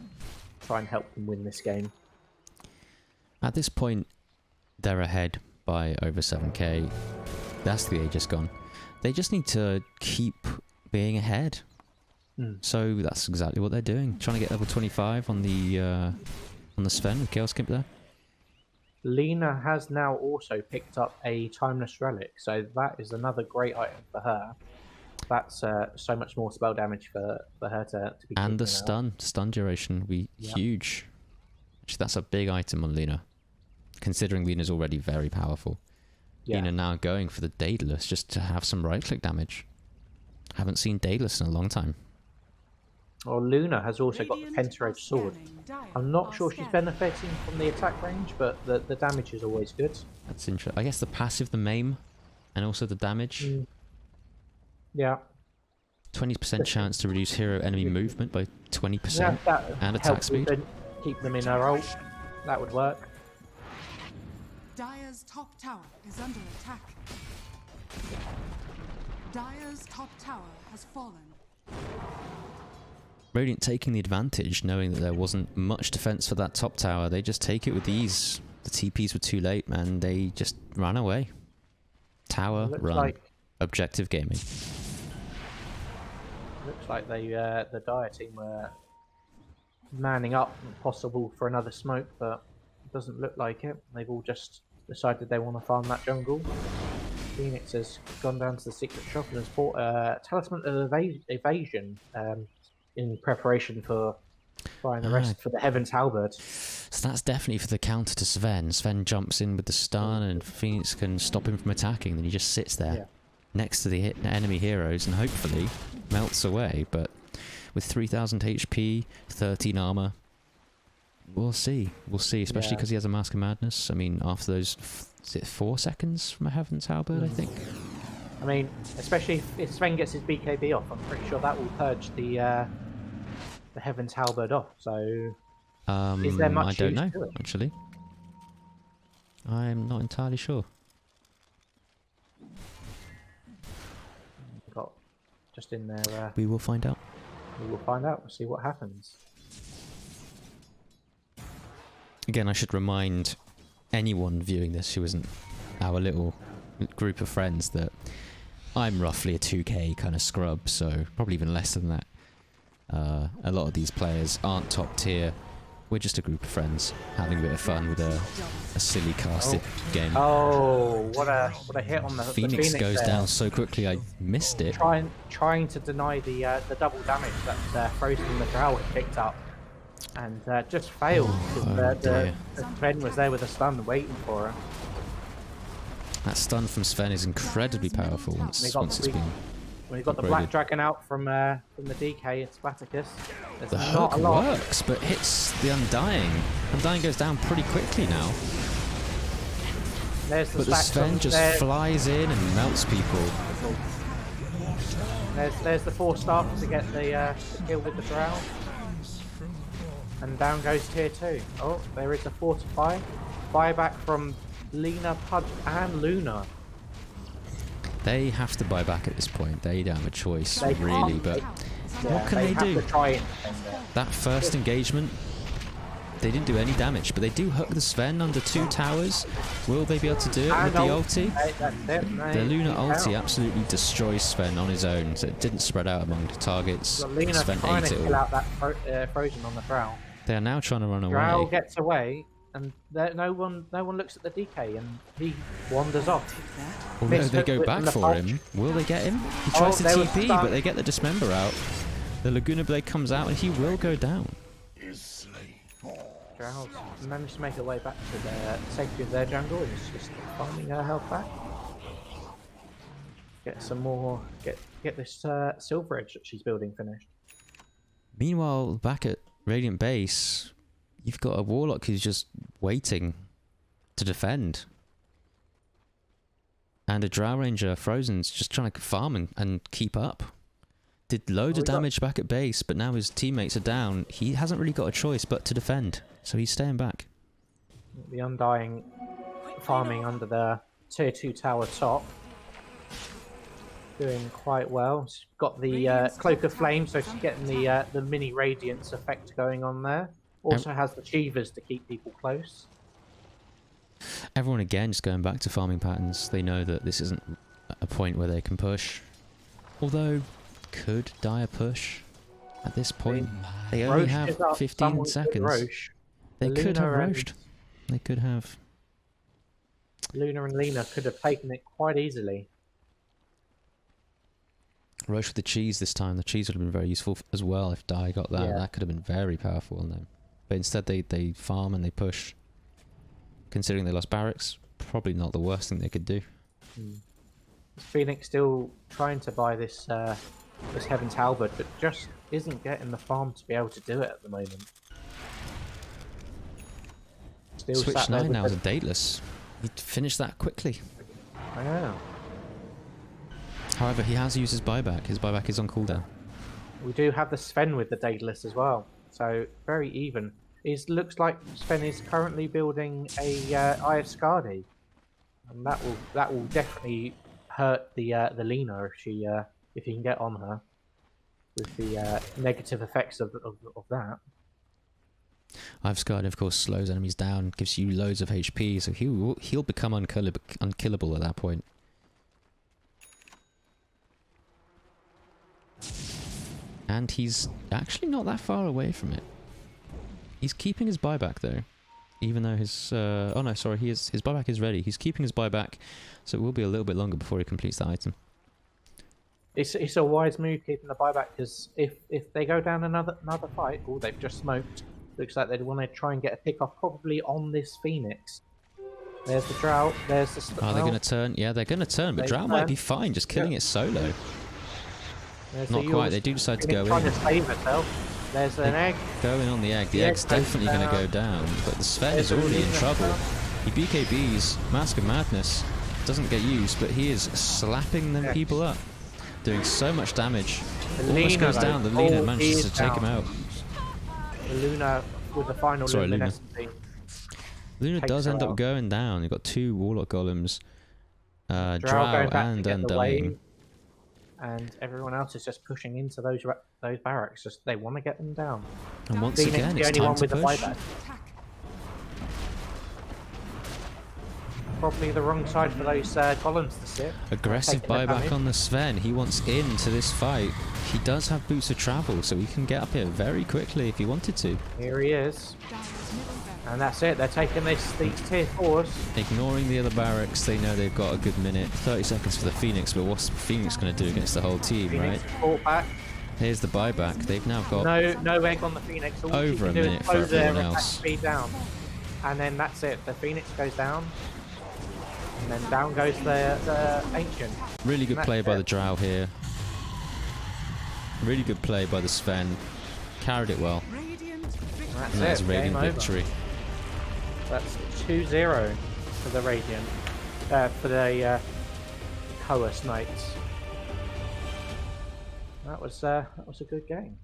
try and help them win this game. At this point, they're ahead by over 7k. That's the Aegis gone. They just need to keep being ahead. So that's exactly what they're doing. Trying to get level 25 on the Sven with Chaos Skimp there. Lena has now also picked up a Timeless Relic, so that is another great item for her. That's so much more spell damage for her to be. And the stun duration will be huge. Actually, that's a big item on Lena, considering Lena's already very powerful. Lena now going for the Daedalus just to have some right-click damage. Haven't seen Daedalus in a long time. Well, Luna has also got the Penta-Edged Sword. I'm not sure she's benefiting from the attack range, but the damage is always good. That's interesting. I guess the passive, the maim, and also the damage. Yeah. 20% chance to reduce hero enemy movement by 20%, and attack speed. Keep them in a roll. That would work. Dire's top tower is under attack. Dire's top tower has fallen. Radiant taking the advantage, knowing that there wasn't much defense for that top tower. They just take it with ease. The TPs were too late, man. They just ran away. Tower, run. Like, objective gaming. Looks like they the Dire team were manning up, possible for another smoke, but it doesn't look like it. They've all just decided they want to farm that jungle. Phoenix has gone down to the secret shop and has bought a Talisman of Evasion in preparation for buying the rest for the Heaven's Halberd. So that's definitely for the counter to Sven. Sven jumps in with the stun and Phoenix can stop him from attacking. Then he just sits there next to the enemy heroes and hopefully melts away. But with 3000 HP, 13 armor, we'll see. We'll see, especially because he has a Mask of Madness. I mean, after those, is it 4 seconds from a Heaven's Halberd, I think? I mean, especially if Sven gets his BKB off, I'm pretty sure that will purge the Heaven's Halberd off. So, is there much I don't know, actually. I'm not entirely sure. Got just in there. We will find out. We will find out. We'll see what happens. Again, I should remind anyone viewing this who isn't our little group of friends that I'm roughly a 2k kind of scrub, so probably even less than that. A lot of these players aren't top tier. We're just a group of friends having a bit of fun with a silly casted game. Oh, what a hit on the Phoenix goes there. down so quickly I missed it. Trying to deny the double damage that Frozen the Drow had picked up. And just failed because dear. Sven was there with a stun waiting for her. That stun from Sven is incredibly powerful once it's been. When you got the upgraded. Black Dragon out from the DK, it's Spartacus. There's The not hook a lot. works, but hits the Undying. Undying goes down pretty quickly now. There's the But the stacks Sven on just there. flies in and melts people. There's the 4-star to get the kill with the drow. And down goes tier 2. Oh, there is a fortify. Buyback from Lena, Pudge and Luna. They have to buy back at this point. They don't have a choice, They really. can't. But what can they have do? to try and defend it. That first engagement, they didn't do any damage, but they do hook the Sven under 2 towers. Will they be able to do it with the ulti? The Luna ulti absolutely destroys Sven on his own, so it didn't spread out among the targets. Luna Sven trying ate to it kill all. out that Frozen on the drow. They are now trying to run Drow away. gets away, and no one looks at the DK, and he wanders off. Although Missed they hook go with back the for pulse. him, will they get him? He tries to there was TP, stun. but they get the Dismember out. The Laguna Blade comes out, and he will go down. Drow's managed to make her way back to the safety of their jungle, and is just farming her health back. Get some more. Get this Silver Edge that she's building finished. Meanwhile, back at Radiant Base, you've got a Warlock who's just waiting to defend. And a Drow Ranger, Frozen's just trying to farm and keep up. Did loads of damage back at base, but now his teammates are down. He hasn't really got a choice but to defend, so he's staying back. The Undying farming under the tier 2 tower top. Doing quite well. She's got the Cloak of Flame, so she's getting the mini Radiance effect going on there. Also has the Cheevers to keep people close. Everyone again just going back to farming patterns. They know that this isn't a point where they can push. Although, could Dire push at this point? They only Roche have is up. 15 Someone took seconds. Roche. They could have Luna and- roached. They could have. Luna and Lena could have taken it quite easily. Roche with the cheese this time. The cheese would have been very useful as well if Dai got that. Yeah. That could have been very powerful on them. But instead they farm and they push. Considering they lost barracks, probably not the worst thing they could do. Phoenix still trying to buy this this Heaven's Halberd, but just isn't getting the farm to be able to do it at the moment. Still Switch sat there 9 with now is a the- dateless. He finished that quickly. I know. However, he has used his buyback. His buyback is on cooldown. We do have the Sven with the Daedalus as well, so very even. It looks like Sven is currently building a Eye of Skadi, and that will definitely hurt the Lena if he can get on her with the negative effects of that. I've Scarred, of course, slows enemies down, gives you loads of HP, so he'll become unkillable at that point. And he's actually not that far away from it. He's keeping his buyback though, even though his oh no, sorry, his buyback is ready. He's keeping his buyback, so it will be a little bit longer before he completes the item. It's a wise move keeping the buyback, because if they go down another fight, oh, they've just smoked. Looks like they want to try and get a pick off probably on this Phoenix. There's the Drow. There's the. Are they going to turn? Yeah, they're going to turn, but They Drow might turn. be fine just killing it solo. There's Not the quite. Yule's They do decide to go trying in. to save herself. There's an egg. Going on the egg. The The egg's egg goes definitely going to go down, but the Sven is There's a already in Lena trouble. down. He BKBs Mask of Madness. Doesn't get used, but he is slapping them Yeah. people up. Doing so much damage. The Almost Lena, goes though. down. The Lena Oh, he manages is to take him down. out. The Luna with the final Sorry, Luna. luminescence. Luna Takes does her end up out. going down. You've got 2 Warlock Golems. Drow going back and to get the Undying. wave, and everyone else is just pushing into those barracks. Just they want to get them down. And once Phoenix again, the it's only time one to with the push. buyback. Probably the wrong side for those golems to sit. Aggressive Taking the buyback damage. on the Sven. He wants into this fight. He does have boots of travel, so he can get up here very quickly if he wanted to. Here he is, Dire's middle barracks. and that's it. They're taking these tier 4s. Ignoring the other barracks, they know they've got a good minute. 30 seconds for the Phoenix, but what's the Phoenix going to do against the whole team, right? Phoenix fought back. Here's the buyback. They've now got No egg on the Phoenix. All over she can a do is minute for close their everyone attack else. speed down. And then that's it. The Phoenix goes down. And then down goes the Ancient. Really good And play that's by it. the Drow here. Really good play by the Sven. Carried it well. Radiant victory. That's And that's it. a Radiant Game over. victory. That's 2-0 for the Radiant. For the Choas Knights. That was a good game.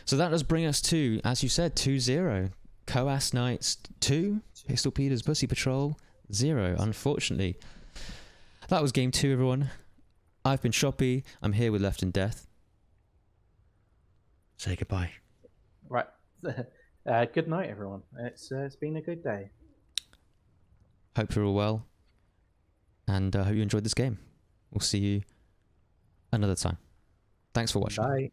So that does bring us to, as you said, 2-0. Choas Knights 2, Pistol Peters Pussy Patrol 0, unfortunately. That was game 2, everyone. I've been Shoppy. I'm here with Left in Death. Say goodbye. Right. Good night, everyone. It's been a good day. Hope you're all well. And hope you enjoyed this game. We'll see you another time. Thanks for watching. Bye.